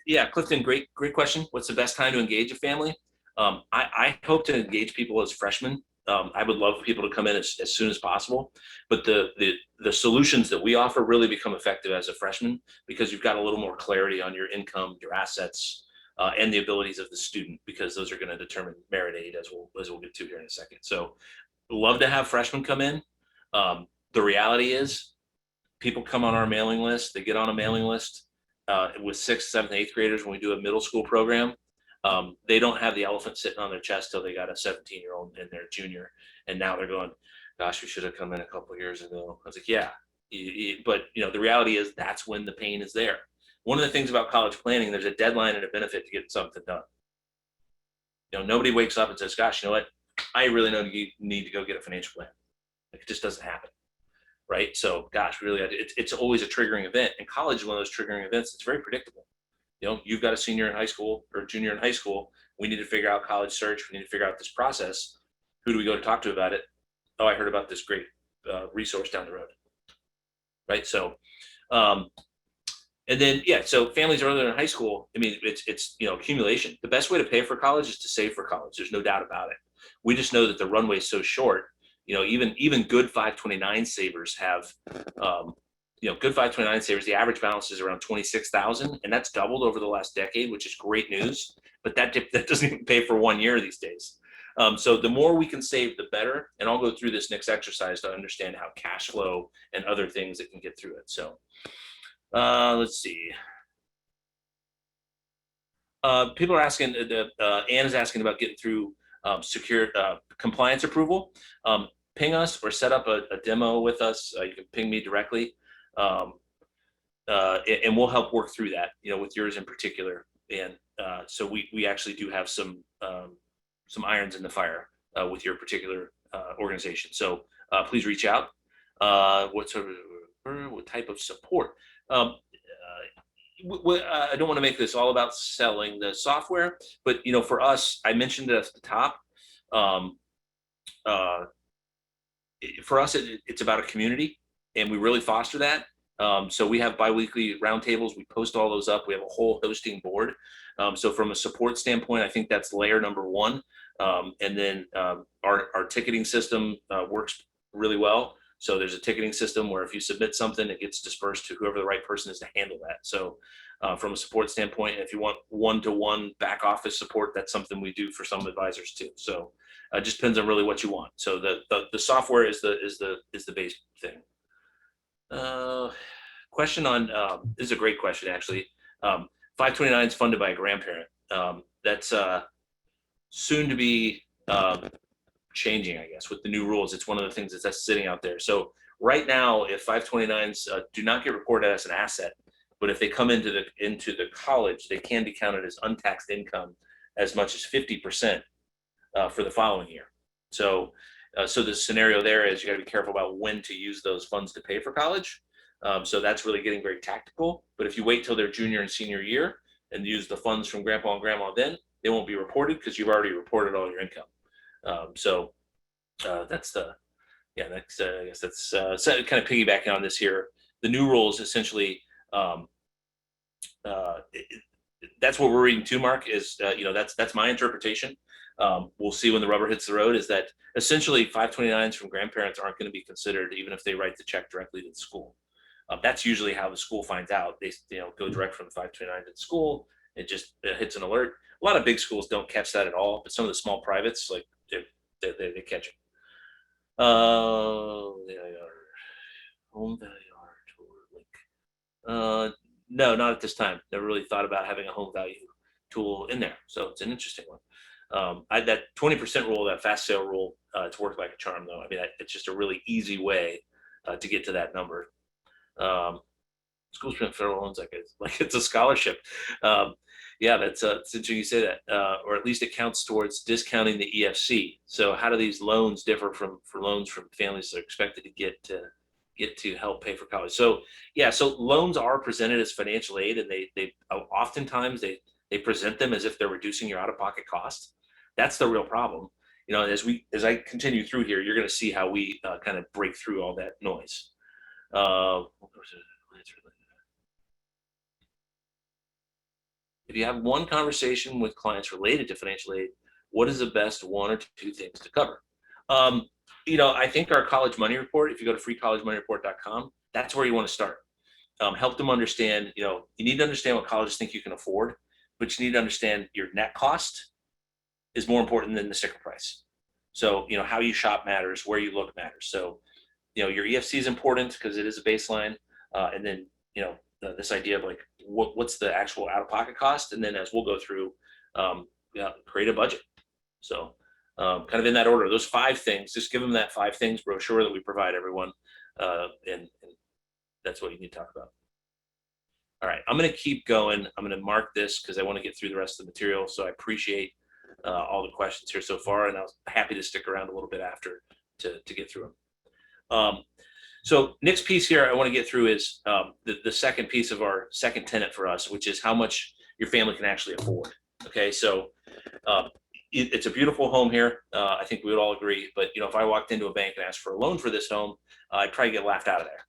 Yeah, Clifton, great question. What's the best time to engage a family? I hope to engage people as freshmen. I would love for people to come in as soon as possible, but the solutions that we offer really become effective as a freshman because you've got a little more clarity on your income, your assets, and the abilities of the student, because those are going to determine merit aid, as we'll get to here in a second. So love to have freshmen come in. The reality is people come on our mailing list, they get on a mailing list with 6th, 7th, 8th graders when we do a middle school program. They don't have the elephant sitting on their chest till they got a 17-year-old in their junior, and now they're going, gosh, we should have come in a couple of years ago. I was like, yeah, but the reality is that's when the pain is there. One of the things about college planning, there's a deadline and a benefit to get something done. Nobody wakes up and says, gosh, you know what? I really know you need to go get a financial plan. It just doesn't happen, right? So, gosh, really, it's always a triggering event. And college is one of those triggering events. It's very predictable. You've got a senior in high school or a junior in high school. We need to figure out college search. We need to figure out this process. Who do we go to talk to about it? Oh, I heard about this great resource down the road, right? So, and then, so families earlier in high school, I mean, it's accumulation. The best way to pay for college is to save for college. There's no doubt about it. We just know that the runway is so short. Even good 529 savers have, good 529 savers, the average balance is around 26,000, and that's doubled over the last decade, which is great news. But that doesn't even pay for 1 year these days. So the more we can save, the better. And I'll go through this next exercise to understand how cash flow and other things that can get through it. So let's see. People are asking, Anne is asking about getting through secure compliance approval. Ping us or set up a demo with us. You can ping me directly, and we'll help work through that, with yours in particular. And so we actually do have some irons in the fire with your particular organization. So please reach out. What type of support? I don't want to make this all about selling the software, but for us, I mentioned it at the top. For us, it's about a community, and we really foster that. So we have biweekly roundtables. We post all those up. We have a whole hosting board. So from a support standpoint, I think that's layer number one. And then our ticketing system works really well. So there's a ticketing system where if you submit something, it gets dispersed to whoever the right person is to handle that. So from a support standpoint, if you want one-to-one back office support, that's something we do for some advisors too. So it just depends on really what you want. So the software is the base thing. Question on this is a great question actually. 529 is funded by a grandparent. That's soon to be changing, I guess, with the new rules. It's one of the things that's sitting out there. So right now, if 529s do not get reported as an asset, but if they come into the college, they can be counted as untaxed income as much as 50% for the following year. So the scenario there is you got to be careful about when to use those funds to pay for college. So that's really getting very tactical. But if you wait till their junior and senior year and use the funds from grandpa and grandma, then they won't be reported because you've already reported all your income. That's the next. I guess that's kind of piggybacking on this here. The new rules essentially. That's what we're reading too, Mark. Is that's my interpretation. We'll see when the rubber hits the road. Is that essentially 529s from grandparents aren't going to be considered even if they write the check directly to the school. That's usually how the school finds out. They go direct from the 529 to the school. It just hits an alert. A lot of big schools don't catch that at all, but some of the small privates, like they catch it. They are home value link. No, not at this time. Never really thought about having a home value tool in there, so it's an interesting one. That 20% rule, that fast sale rule, it's worked like a charm though. I mean, it's just a really easy way to get to that number. Schools print federal loans like it's a scholarship. Yeah, it's interesting you say that, or at least it counts towards discounting the EFC. So how do these loans differ from loans from families that are expected to get to help pay for college? So yeah, so loans are presented as financial aid, and they oftentimes they present them as if they're reducing your out-of-pocket cost. That's the real problem. As I continue through here, you're going to see how we kind of break through all that noise. If you have one conversation with clients related to financial aid, what is the best one or two things to cover? I think our college money report, if you go to freecollegemoneyreport.com, that's where you want to start. Help them understand, you need to understand what colleges think you can afford, but you need to understand your net cost is more important than the sticker price. So, how you shop matters, where you look matters. So, your EFC is important because it is a baseline. And then, this idea of like, what's the actual out-of-pocket cost? And then as we'll go through, create a budget. So kind of in that order, those 5 things, just give them that 5 things brochure that we provide everyone. And that's what you need to talk about. All right, I'm going to keep going. I'm going to mark this because I want to get through the rest of the material. So I appreciate all the questions here so far, and I was happy to stick around a little bit after to get through them. So next piece here I want to get through is the second piece of our second tenet for us, which is how much your family can actually afford. Okay, so it's a beautiful home here. I think we would all agree. But if I walked into a bank and asked for a loan for this home, I'd probably get laughed out of there,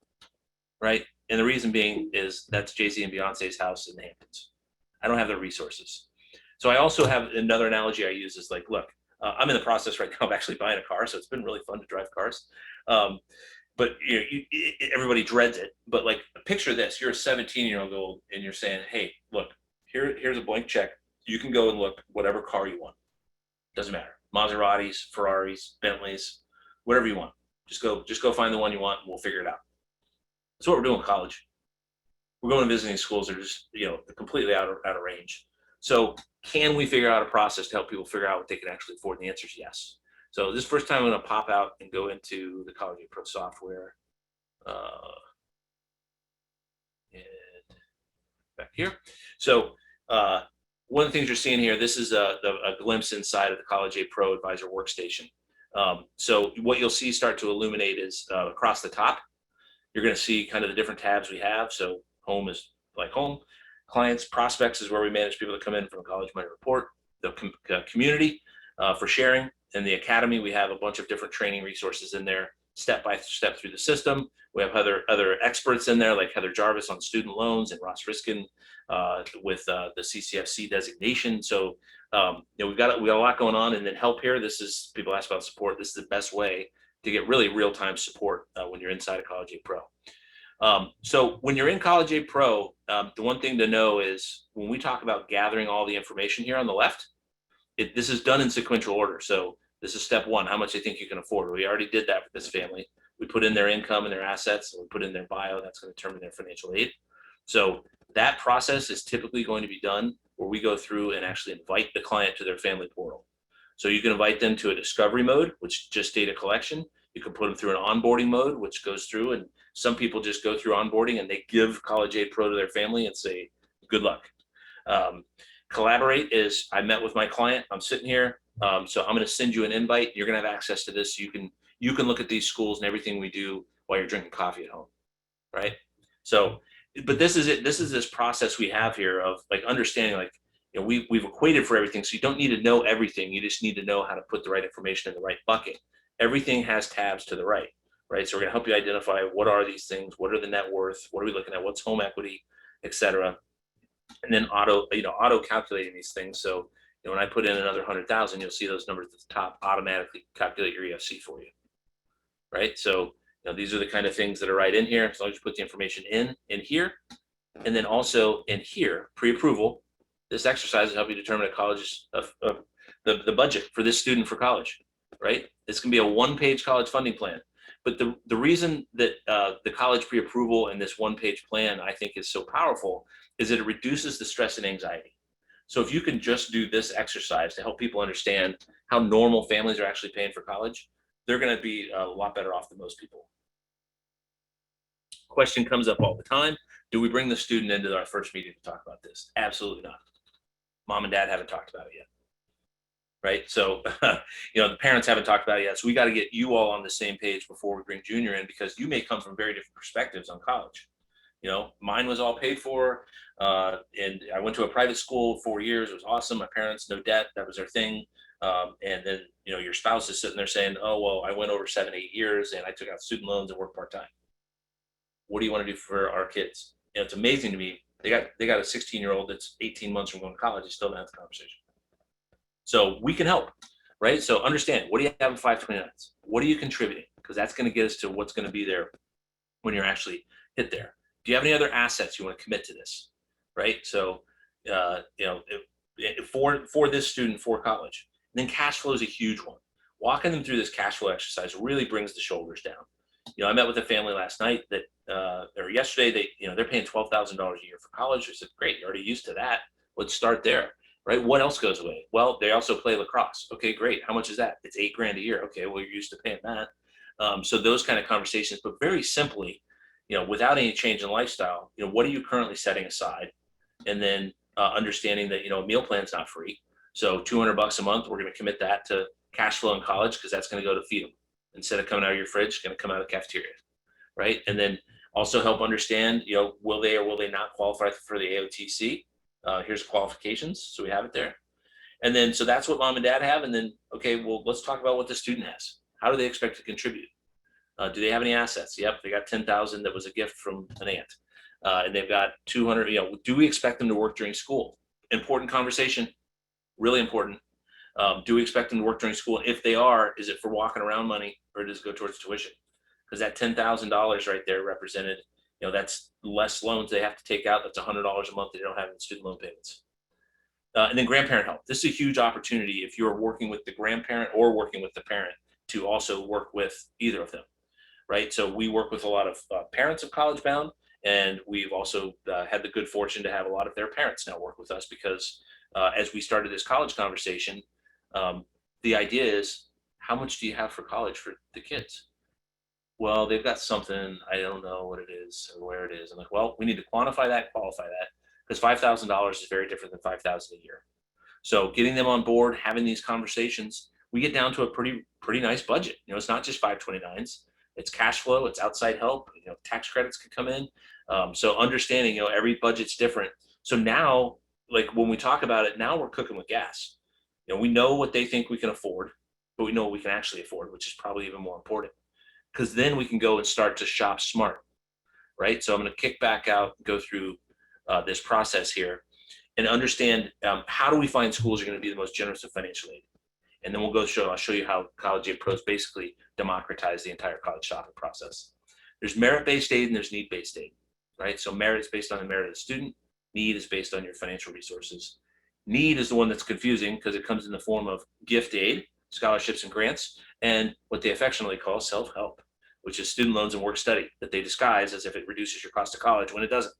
right? And the reason being is that's Jay-Z and Beyonce's house in the Hamptons. I don't have the resources. So I also have another analogy I use is like, look, I'm in the process right now of actually buying a car, so it's been really fun to drive cars. But everybody dreads it. But like, picture this: you're a 17-year-old and you're saying, "Hey, look, here's a blank check. You can go and look whatever car you want. Doesn't matter. Maseratis, Ferraris, Bentleys, whatever you want. Just go find the one you want and we'll figure it out. That's what we're doing in college. We're going to visiting schools that are just, completely out of range. So can we figure out a process to help people figure out what they can actually afford? And the answer is yes. So this first time I'm going to pop out and go into the College Aid Pro software. And back here. So one of the things you're seeing here, this is a glimpse inside of the College Aid Pro Advisor workstation. So what you'll see start to illuminate is across the top, you're going to see kind of the different tabs we have. So home is like home. Clients, prospects is where we manage people that come in from a college money report. The community for sharing. And the academy, we have a bunch of different training resources in there, step by step through the system. We have other experts in there, like Heather Jarvis on student loans and Ross Riskin with the CCFC designation. So we've got a lot going on. And then help here. This is, people ask about support. This is the best way to get really real-time support when you're inside of College Aid Pro. So when you're in College Aid Pro, the one thing to know is when we talk about gathering all the information here on the left, this is done in sequential order. So this is step one, how much they think you can afford. We already did that for this family. We put in their income and their assets, and we put in their bio. That's going to determine their financial aid. So that process is typically going to be done where we go through and actually invite the client to their family portal. So you can invite them to a discovery mode, which is just data collection. You can put them through an onboarding mode, which goes through, and some people just go through onboarding and they give College Aid Pro to their family and say, good luck. Collaborate is, I met with my client, I'm sitting here, so I'm going to send you an invite. You're going to have access to this. You can look at these schools and everything we do while you're drinking coffee at home, right? So, but this is it. This is this process we have here of like understanding, like, we've equated for everything. So you don't need to know everything. You just need to know how to put the right information in the right bucket. Everything has tabs to the right, right? So we're going to help you identify what are these things, what are the net worth, what are we looking at, what's home equity, et cetera. And then auto calculating these things. So when I put in another 100,000, you'll see those numbers at the top automatically calculate your EFC for you, right? So these are the kind of things that are right in here. As long as you put the information in here, and then also in here, pre-approval. This exercise will help you determine a college's the budget for this student for college, right? It's going to be a one-page college funding plan. But the reason that the college pre-approval and this one-page plan I think is so powerful is that it reduces the stress and anxiety. So if you can just do this exercise to help people understand how normal families are actually paying for college, they're going to be a lot better off than most people. Question comes up all the time. Do we bring the student into our first meeting to talk about this? Absolutely not. Mom and dad haven't talked about it yet. Right? So, the parents haven't talked about it yet. So we got to get you all on the same page before we bring Junior in, because you may come from very different perspectives on college. Mine was all paid for. And I went to a private school 4 years. It was awesome. My parents, no debt. That was their thing. And then, your spouse is sitting there saying, oh, well, I went over 7-8 years and I took out student loans and worked part-time. What do you want to do for our kids? It's amazing to me. They got a 16-year-old that's 18 months from going to college. They still don't have the conversation. So we can help, right? So understand, what do you have in 529s? What are you contributing? Because that's going to get us to what's going to be there when you're actually hit there. Do you have any other assets you want to commit to this, right? So, for this student for college, and then cash flow is a huge one. Walking them through this cash flow exercise really brings the shoulders down. I met with a family last night that, or yesterday, they're paying $12,000 a year for college. I said, great, you're already used to that. Let's start there. Right? What else goes away? Well, they also play lacrosse. Okay, great. How much is that? It's $8,000 a year. Okay, well, you're used to paying that. So those kind of conversations, but very simply, without any change in lifestyle, what are you currently setting aside? And then understanding that, a meal plan's not free. So $200 a month, we're going to commit that to cash flow in college, because that's going to go to feed them. Instead of coming out of your fridge, it's going to come out of the cafeteria. Right? And then also help understand, will they or will they not qualify for the AOTC? Here's qualifications, so we have it there. And then, so that's what mom and dad have. And then, okay, well, let's talk about what the student has. How do they expect to contribute? Do they have any assets? Yep, they got 10,000 that was a gift from an aunt. And they've got 200, do we expect them to work during school? Important conversation, really important. Do we expect them to work during school? If they are, is it for walking around money, or does it go towards tuition? Because that $10,000 right there represented, that's less loans they have to take out. That's $100 a month they don't have in student loan payments. And then grandparent help. This is a huge opportunity if you're working with the grandparent or working with the parent to also work with either of them, right? So we work with a lot of parents of college bound, and we've also had the good fortune to have a lot of their parents now work with us because as we started this college conversation, um, the idea is, how much do you have for college for the kids? Well, they've got something, I don't know what it is or where it is. I'm like, well, we need to quantify that, qualify that, because $5,000 is very different than 5,000 a year. So getting them on board, having these conversations, we get down to a pretty nice budget. It's not just 529s. It's cash flow. It's outside help. Tax credits can come in. So understanding, every budget's different. So now, like when we talk about it, now we're cooking with gas. We know what they think we can afford, but we know what we can actually afford, which is probably even more important. Because then we can go and start to shop smart, right? So I'm going to kick back out and go through this process here and understand how do we find schools are going to be the most generous of financial aid. And then I'll show you how College Aid Pros basically democratize the entire college shopping process. There's merit-based aid and there's need-based aid, right? So merit is based on the merit of the student. Need is based on your financial resources. Need is the one that's confusing because it comes in the form of gift aid, scholarships and grants, and what they affectionately call self-help, which is student loans and work study that they disguise as if it reduces your cost of college when it doesn't.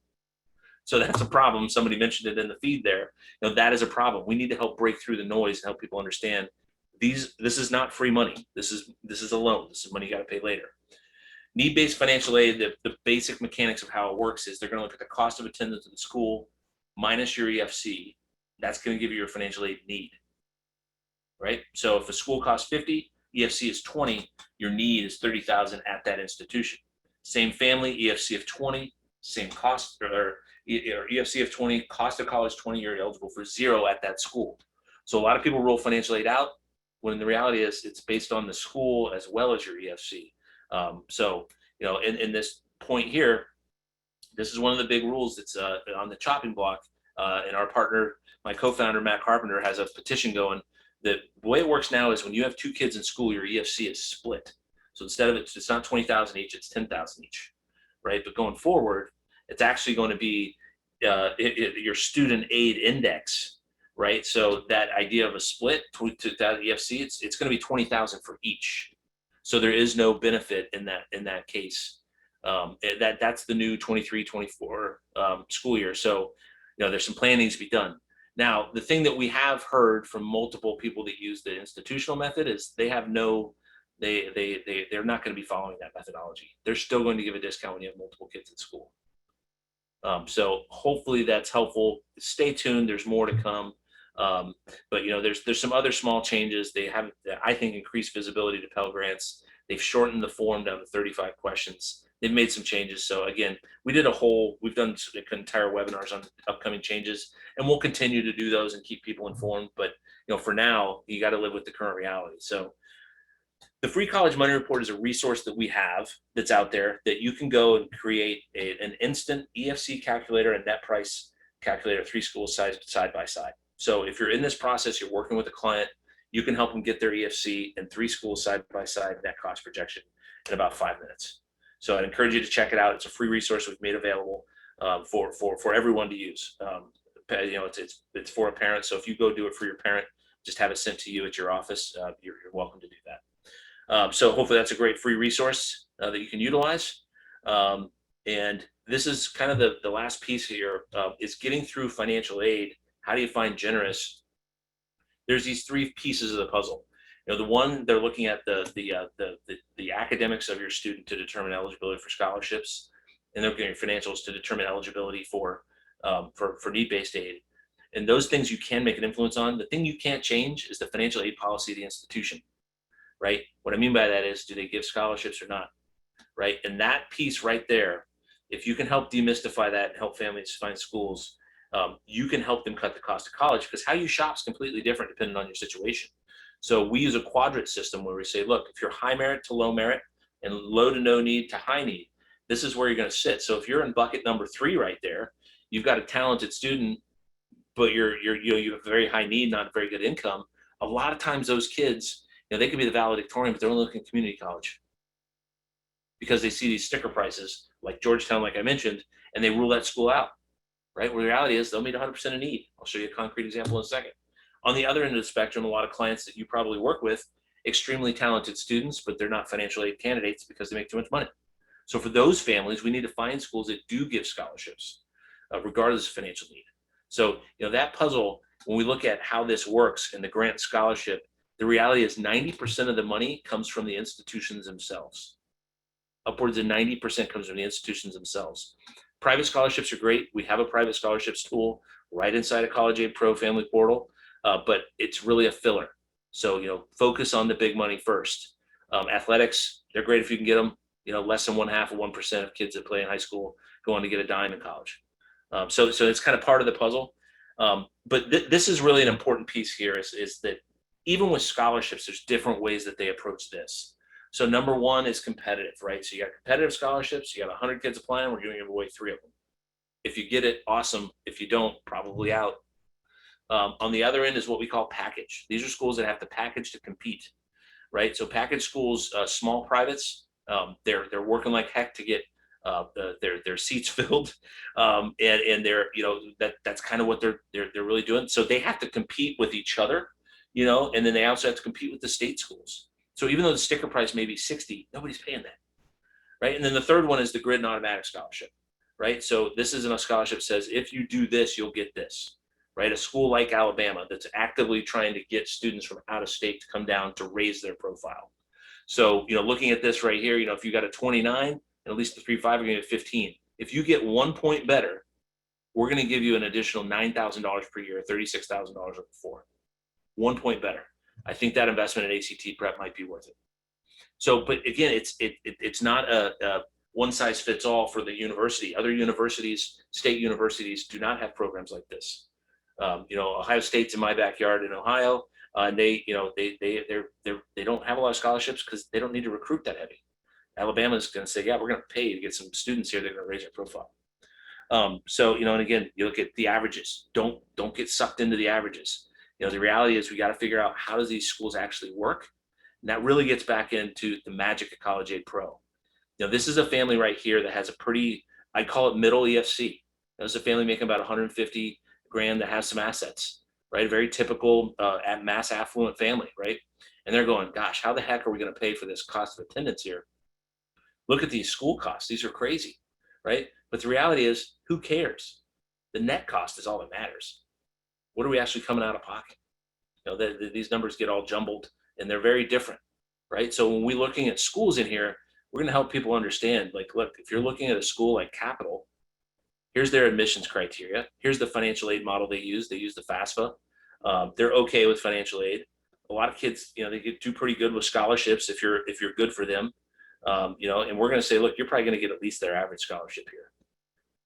So that's a problem. Somebody mentioned it in the feed there. That is a problem. We need to help break through the noise and help people understand this is not free money. This is a loan. This is money you got to pay later. Need-based financial aid, the basic mechanics of how it works is they're going to look at the cost of attendance at the school minus your EFC. That's going to give you your financial aid need, right? So if a school costs 50, EFC is 20, your need is 30,000 at that institution. Same family, EFC of 20, same cost, or EFC of 20, cost of college 20, you're eligible for 0 at that school. So a lot of people roll financial aid out when the reality is it's based on the school as well as your EFC. So, in this point here, this is one of the big rules that's on the chopping block. And our partner, my co-founder, Matt Carpenter, has a petition going that the way it works now is when you have 2 kids in school, your EFC is split. So instead of it's not 20,000 each, it's 10,000 each, right? But going forward, it's actually going to be your student aid index, right? So that idea of a split to that EFC, it's going to be 20,000 for each. So there is no benefit in that case. That's the new 23-24 school year. So there's some planning needs to be done. Now, the thing that we have heard from multiple people that use the institutional method is they're not going to be following that methodology. They're still going to give a discount when you have multiple kids in school. So hopefully that's helpful. Stay tuned. There's more to come. But there's some other small changes. They have, I think, increased visibility to Pell Grants. They've shortened the form down to 35 questions. They've made some changes. So again, we've done entire webinars on upcoming changes, and we'll continue to do those and keep people informed. But for now, you got to live with the current reality. So the Free College Money Report is a resource that we have that's out there that you can go and create an instant EFC calculator and net price calculator, 3 schools side by side. So if you're in this process, you're working with a client, you can help them get their EFC and 3 schools side by side net cost projection in about 5 minutes. So I'd encourage you to check it out. It's a free resource we've made available for everyone to use. It's for a parent. So if you go do it for your parent, just have it sent to you at your office. You're welcome to do that. So hopefully that's a great free resource that you can utilize. And this is kind of the last piece here is getting through financial aid. How do you find generous? There's these 3 pieces of the puzzle. The one, they're looking at the academics of your student to determine eligibility for scholarships, and they're looking at your financials to determine eligibility for need-based aid. And those things you can make an influence on. The thing you can't change is the financial aid policy of the institution, right? What I mean by that is, do they give scholarships or not, right? And that piece right there, if you can help demystify that and help families find schools, you can help them cut the cost of college, because how you shop is completely different depending on your situation. So we use a quadrant system where we say, look, if you're high merit to low merit and low to no need to high need, this is where you're going to sit. So if you're in bucket number 3 right there, you've got a talented student, but you have a very high need, not a very good income. A lot of times those kids, they could be the valedictorian, but they're only looking at community college because they see these sticker prices like Georgetown, like I mentioned, and they rule that school out. right? Where the reality is they'll meet 100% of need. I'll show you a concrete example in a second. On the other end of the spectrum, a lot of clients that you probably work with, extremely talented students, but they're not financial aid candidates because they make too much money. So for those families, we need to find schools that do give scholarships, regardless of financial need. So, that puzzle, when we look at how this works in the grant scholarship, the reality is 90% of the money comes from the institutions themselves. Upwards of 90% comes from the institutions themselves. Private scholarships are great. We have a private scholarships tool right inside of College Aid Pro Family Portal, but it's really a filler. So, focus on the big money first. Athletics, they're great if you can get them. Less than 1/2 of 1% of kids that play in high school go on to get a dime in college. So it's kind of part of the puzzle. But this is really an important piece here is that even with scholarships, there's different ways that they approach this. So number one is competitive, right? So you got competitive scholarships, you got 100 kids applying, we're giving away 3 of them. If you get it, awesome. If you don't, probably out. On the other end is what we call package. These are schools that have to package to compete, right? So package schools, small privates, they're working like heck to get their seats filled, and they're that's kind of what they're really doing. So they have to compete with each other, and then they also have to compete with the state schools. So even though the sticker price may be 60, nobody's paying that, right? And then the third one is the grid and automatic scholarship, right? So this isn't a scholarship that says if you do this, you'll get this, right? A school like Alabama that's actively trying to get students from out of state to come down to raise their profile. So, looking at this right here, if you got a 29 and at least the 3.5, you're going to get 15. If you get 1 point better, we're going to give you an additional $9,000 per year, $36,000 over 4. 1 point better. I think that investment in ACT prep might be worth it. So, but again, it's not a one size fits all for the university. Other universities, state universities, do not have programs like this. Ohio State's in my backyard in Ohio, and they don't have a lot of scholarships because they don't need to recruit that heavy. Alabama's going to say, yeah, we're going to pay you to get some students here. They're going to raise their profile. So, and again, you look at the averages. Don't get sucked into the averages. The reality is we got to figure out how does these schools actually work. And that really gets back into the magic of College Aid Pro. This is a family right here that has a pretty, I call it middle EFC. There's a family making about 150 grand that has some assets, right? A very typical mass affluent family, right? And they're going, gosh, how the heck are we going to pay for this cost of attendance here? Look at these school costs. These are crazy, right? But the reality is, who cares? The net cost is all that matters. What are we actually coming out of pocket? These numbers get all jumbled and they're very different, right? So when we're looking at schools in here, we're going to help people understand, like, look, if you're looking at a school like Capital, here's their admissions criteria. Here's the financial aid model they use. They use the FAFSA. They're okay with financial aid. A lot of kids, they do pretty good with scholarships if you're good for them. And we're going to say, look, you're probably going to get at least their average scholarship here.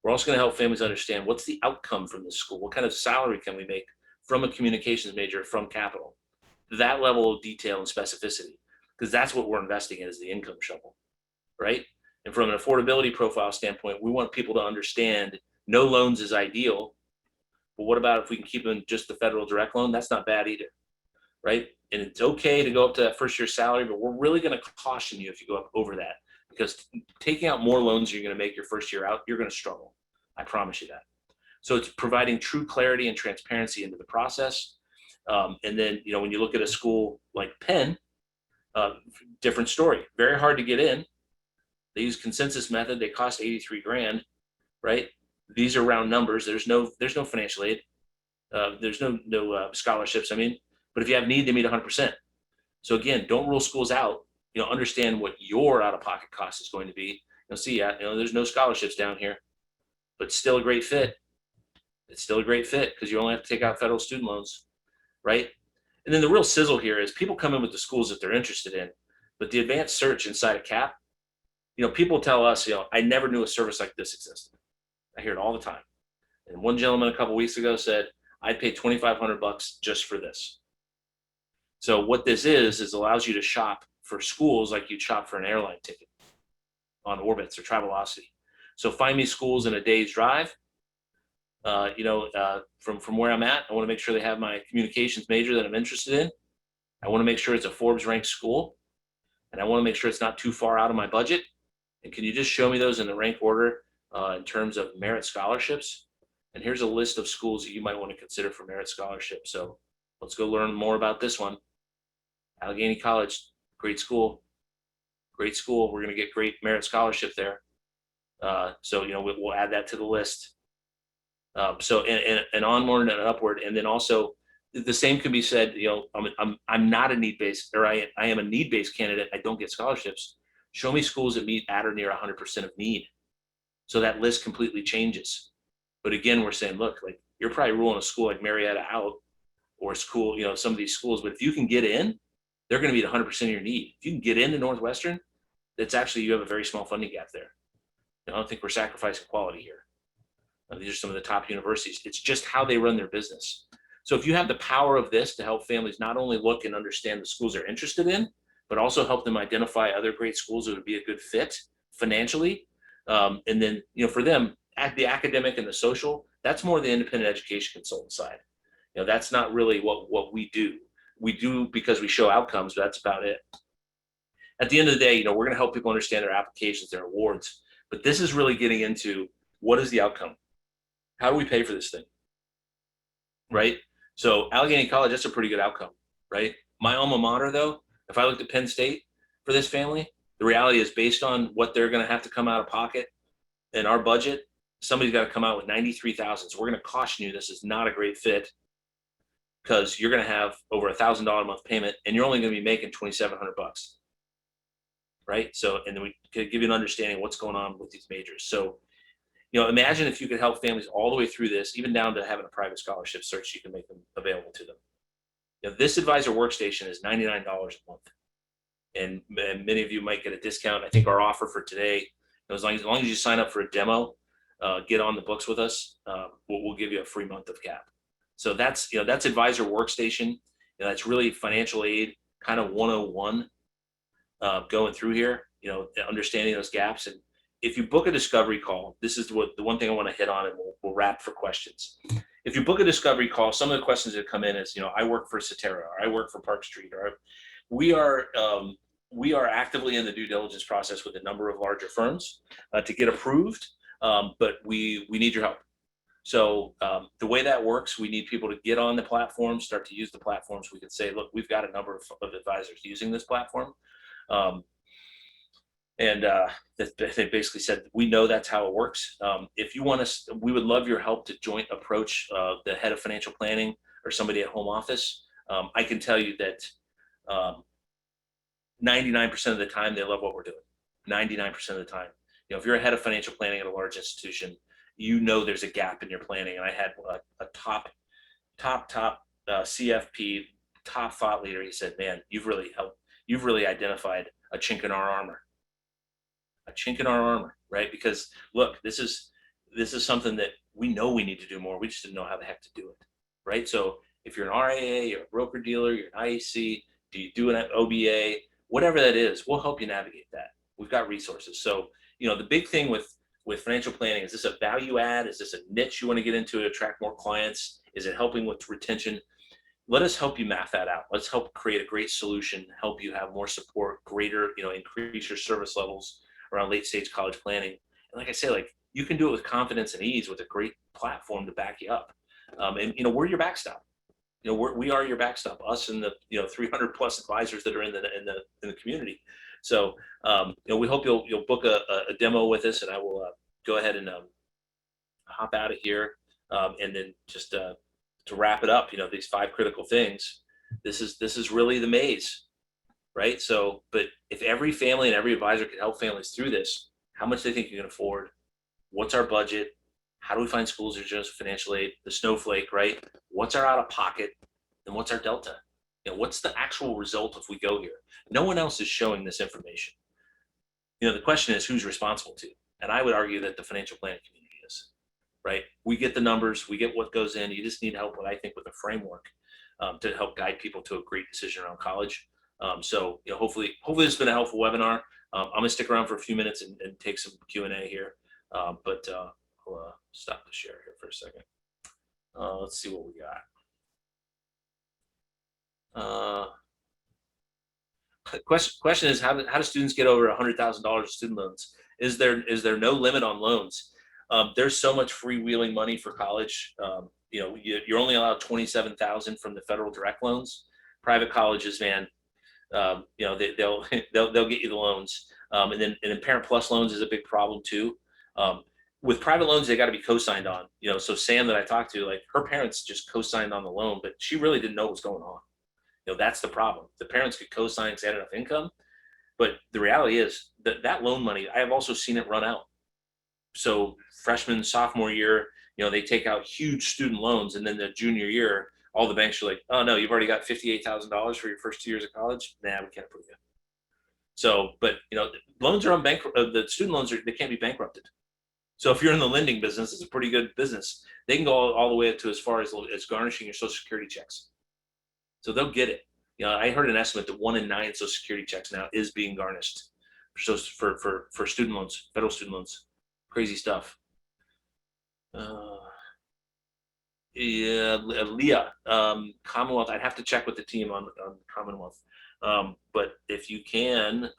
We're also going to help families understand what's the outcome from this school. What kind of salary can we make from a communications major from Capital? That level of detail and specificity, because that's what we're investing in is the income shovel, right? And from an affordability profile standpoint, we want people to understand no loans is ideal, but what about if we can keep them just the federal direct loan? That's not bad either, right? And it's okay to go up to that first year salary, but we're really going to caution you if you go up over that, because taking out more loans you're going to make your first year out, you're going to struggle. I promise you that. So it's providing true clarity and transparency into the process. And then, when you look at a school like Penn, different story, very hard to get in. They use consensus method. They cost 83 grand, right? These are round numbers. There's no financial aid. There's no scholarships. But if you have need, they meet 100%. So again, don't rule schools out. Understand what your out-of-pocket cost is going to be. There's no scholarships down here, but still a great fit. It's still a great fit because you only have to take out federal student loans, right? And then the real sizzle here is people come in with the schools that they're interested in, but the advanced search inside of CAP, people tell us, I never knew a service like this existed. I hear it all the time. And one gentleman a couple of weeks ago said, I'd pay $2,500 just for this. So what this is allows you to shop for schools like you'd shop for an airline ticket on Orbitz or Travelocity. So find me schools in a day's drive. From where I'm at, I want to make sure they have my communications major that I'm interested in. I want to make sure it's a Forbes ranked school, and I want to make sure it's not too far out of my budget. And can you just show me those in the rank order in terms of merit scholarships? And here's a list of schools that you might want to consider for merit scholarship. So let's go learn more about this one. Allegheny College, great school, great school. We're going to get great merit scholarship there. So, we'll add that to the list. So, and onward and upward. And then also the same can be said, I'm not a need-based, or I am a need-based candidate. I don't get scholarships. Show me schools that meet at or near 100% of need. So that list completely changes. But again, we're saying, look, like you're probably ruling a school like Marietta out, or school, some of these schools, but if you can get in, they're going to meet 100% of your need. If you can get into Northwestern, that's actually, you have a very small funding gap there. I don't think we're sacrificing quality here. These are some of the top universities. It's just how they run their business. So if you have the power of this to help families not only look and understand the schools they're interested in, but also help them identify other great schools that would be a good fit financially. And then, for them, at the academic and the social, that's more the independent education consultant side. That's not really what we do. We do because we show outcomes, but that's about it. At the end of the day, we're going to help people understand their applications, their awards, but this is really getting into what is the outcome? How do we pay for this thing? Right? So Allegheny College, that's a pretty good outcome, right? My alma mater, though, if I looked at Penn State for this family, the reality is based on what they're going to have to come out of pocket in our budget, somebody's got to come out with $93,000. So we're going to caution you, this is not a great fit because you're going to have over $1,000 a month payment and you're only going to be making $2,700, right? So, and then we could give you an understanding of what's going on with these majors. So, imagine if you could help families all the way through this, even down to having a private scholarship search, you can make them available to them. This advisor workstation is $99 a month. And many of you might get a discount. I think our offer for today, as long as you sign up for a demo, get on the books with us, we'll give you a free month of CAP. So that's advisor workstation. That's really financial aid kind of 101 going through here, understanding those gaps. And if you book a discovery call, this is the one thing I want to hit on, and we'll wrap for questions. If you book a discovery call, some of the questions that come in is, I work for Cetera, or I work for Park Street, or we are actively in the due diligence process with a number of larger firms to get approved, but we need your help. So the way that works, we need people to get on the platform, start to use the platforms. We can say, look, we've got a number of advisors using this platform. And they basically said, we know that's how it works. If you want us, we would love your help to joint approach the head of financial planning or somebody at home office. I can tell you that 99% of the time, they love what we're doing. 99% of the time. If you're a head of financial planning at a large institution, there's a gap in your planning. And I had a top CFP, top thought leader. He said, man, you've really identified a chink in our armor. A chink in our armor, right? Because look, this is something that we know we need to do more. We just didn't know how the heck to do it, right? So if you're an RIA, you're a broker dealer, you're an IEC, do you do an OBA, whatever that is, we'll help you navigate that. We've got resources. So the big thing with financial planning, is this a value add? Is this a niche you want to get into to attract more clients? Is it helping with retention? Let us help you map that out. Let's help create a great solution, help you have more support, greater, increase your service levels around late stage college planning. And like I say, you can do it with confidence and ease with a great platform to back you up. And we're your backstop. We are your backstop, us and the 300 plus advisors that are in the community. So we hope you'll book a demo with us, and I will go ahead and hop out of here, and then just to wrap it up. These 5 critical things. This is really the maze. Right. So, but if every family and every advisor can help families through this, how much they think you can afford? What's our budget? How do we find schools that are just financial aid? The snowflake, right? What's our out of pocket? And what's our delta? What's the actual result if we go here? No one else is showing this information. The question is, who's responsible to? And I would argue that the financial planning community is, right? We get the numbers, we get what goes in. You just need help, what I think, with a framework to help guide people to a great decision around college. So hopefully this has been a helpful webinar. I'm gonna stick around for a few minutes and take some Q&A here, but I'll stop the share here for a second. Let's see what we got. Question is, how do students get over $100,000 student loans? Is there no limit on loans? There's so much freewheeling money for college. You're only allowed 27,000 from the federal direct loans. Private colleges, man, they'll they'll get you the loans. And then Parent Plus loans is a big problem too. Um, with private loans, they got to be co-signed on. So Sam that I talked to, like her parents just co-signed on the loan, but she really didn't know what was going on. That's the problem. The parents could co-sign because they had enough income, but the reality is that loan money, I have also seen it run out. So freshman, sophomore year, they take out huge student loans, and then the junior year, all the banks are like, "Oh no, you've already got $58,000 for your first 2 years of college. Nah, we can't approve you." So, but loans are on the student loans they can't be bankrupted. So if you're in the lending business, it's a pretty good business. They can go all the way up to as far as garnishing your Social Security checks. So they'll get it. I heard an estimate that 1 in 9 Social Security checks now is being garnished for student loans, federal student loans. Crazy stuff. Yeah, Leah, Commonwealth. I'd have to check with the team on Commonwealth. But if you can,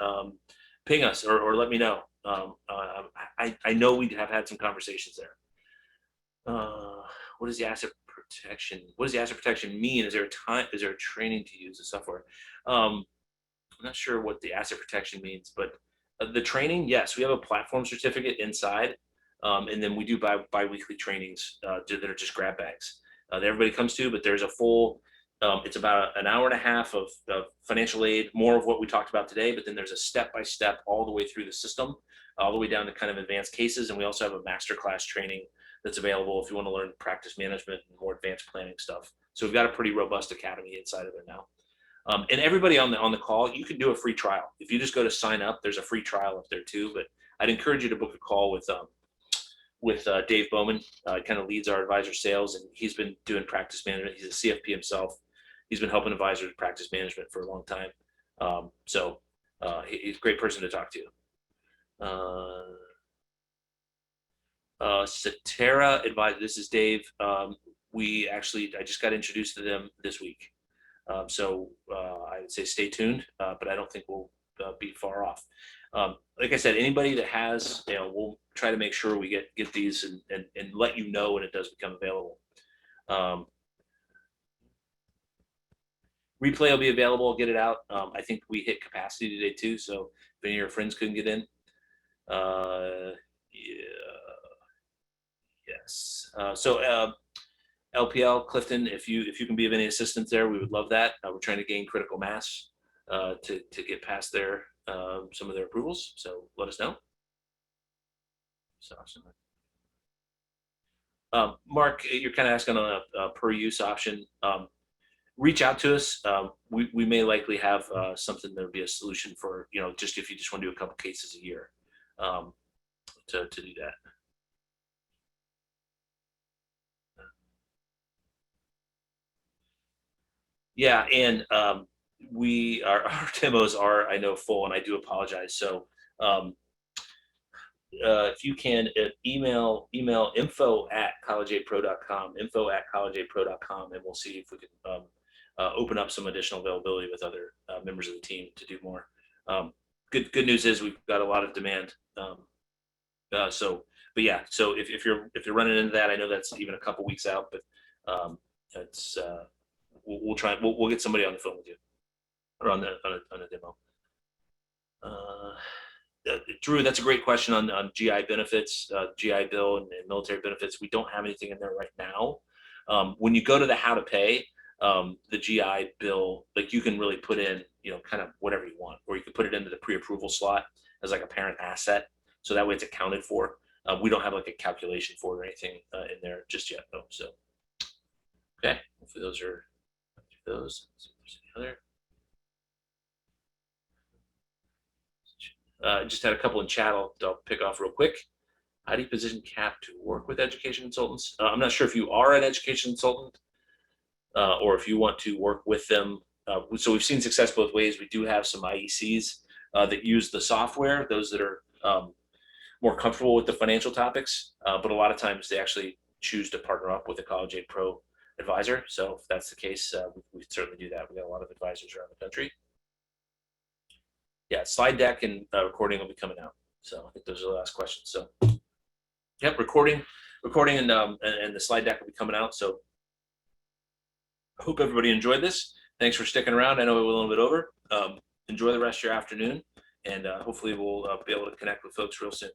ping us or let me know. I know we have had some conversations there. What is the asset protection? What does the asset protection mean? Is there a training to use the software? I'm not sure what the asset protection means, but the training, yes, we have a platform certificate inside. And then we do bi-weekly trainings that are just grab bags that everybody comes to, but there's a full, it's about an hour and a half of financial aid, more of what we talked about today, but then there's a step-by-step all the way through the system, all the way down to kind of advanced cases. And we also have a masterclass training that's available if you want to learn practice management and more advanced planning stuff. So we've got a pretty robust academy inside of it now. And everybody on the call, you can do a free trial. If you just go to sign up, there's a free trial up there too. But I'd encourage you to book a call with Dave Bowman. Kind of leads our advisor sales, and he's been doing practice management. He's a CFP himself. He's been helping advisors with practice management for a long time. He's a great person to talk to. Cetera Advisor. This is Dave. I just got introduced to them this week. I would say stay tuned, but I don't think we'll be far off. Like I said, anybody that has, we'll try to make sure we get these and let you know when it does become available. Replay will be available. I'll get it out. I think we hit capacity today too, so if any of your friends couldn't get in, yes. LPL Clifton, if you can be of any assistance there, we would love that. We're trying to gain critical mass to get past some of their approvals. So let us know. Mark, you're kind of asking on a per use option. Reach out to us. We may likely have something that would be a solution for just if you just want to do a couple cases a year to do that. Yeah, and our demos are, I know, full, and I do apologize. So if you can email info@collegeaidpro.com, info@collegeaidpro.com, and we'll see if we can open up some additional availability with other members of the team to do more. Good news is we've got a lot of demand. But yeah, so if you're running into that, I know that's even a couple weeks out, but it's we'll try. We'll get somebody on the phone with you or on a demo. Drew, that's a great question on GI benefits, GI Bill and military benefits. We don't have anything in there right now. When you go to the how to pay, the GI Bill, like you can really put in, kind of whatever you want, or you can put it into the pre-approval slot as like a parent asset. So that way it's accounted for. We don't have like a calculation for it or anything in there just yet though. So, okay, hopefully those are those. Other. Just had a couple in chat. I'll pick off real quick. How do you position CAP to work with education consultants? I'm not sure if you are an education consultant or if you want to work with them. So we've seen success both ways. We do have some IECs that use the software, those that are more comfortable with the financial topics, but a lot of times they actually choose to partner up with a College Aid Pro advisor. So if that's the case, we certainly do that. We got a lot of advisors around the country. Yeah, slide deck and recording will be coming out. So I think those are the last questions. So Yep, recording, and the slide deck will be coming out. So I hope everybody enjoyed this. Thanks for sticking around. I know we went a little bit over. Enjoy the rest of your afternoon, and hopefully we'll be able to connect with folks real soon.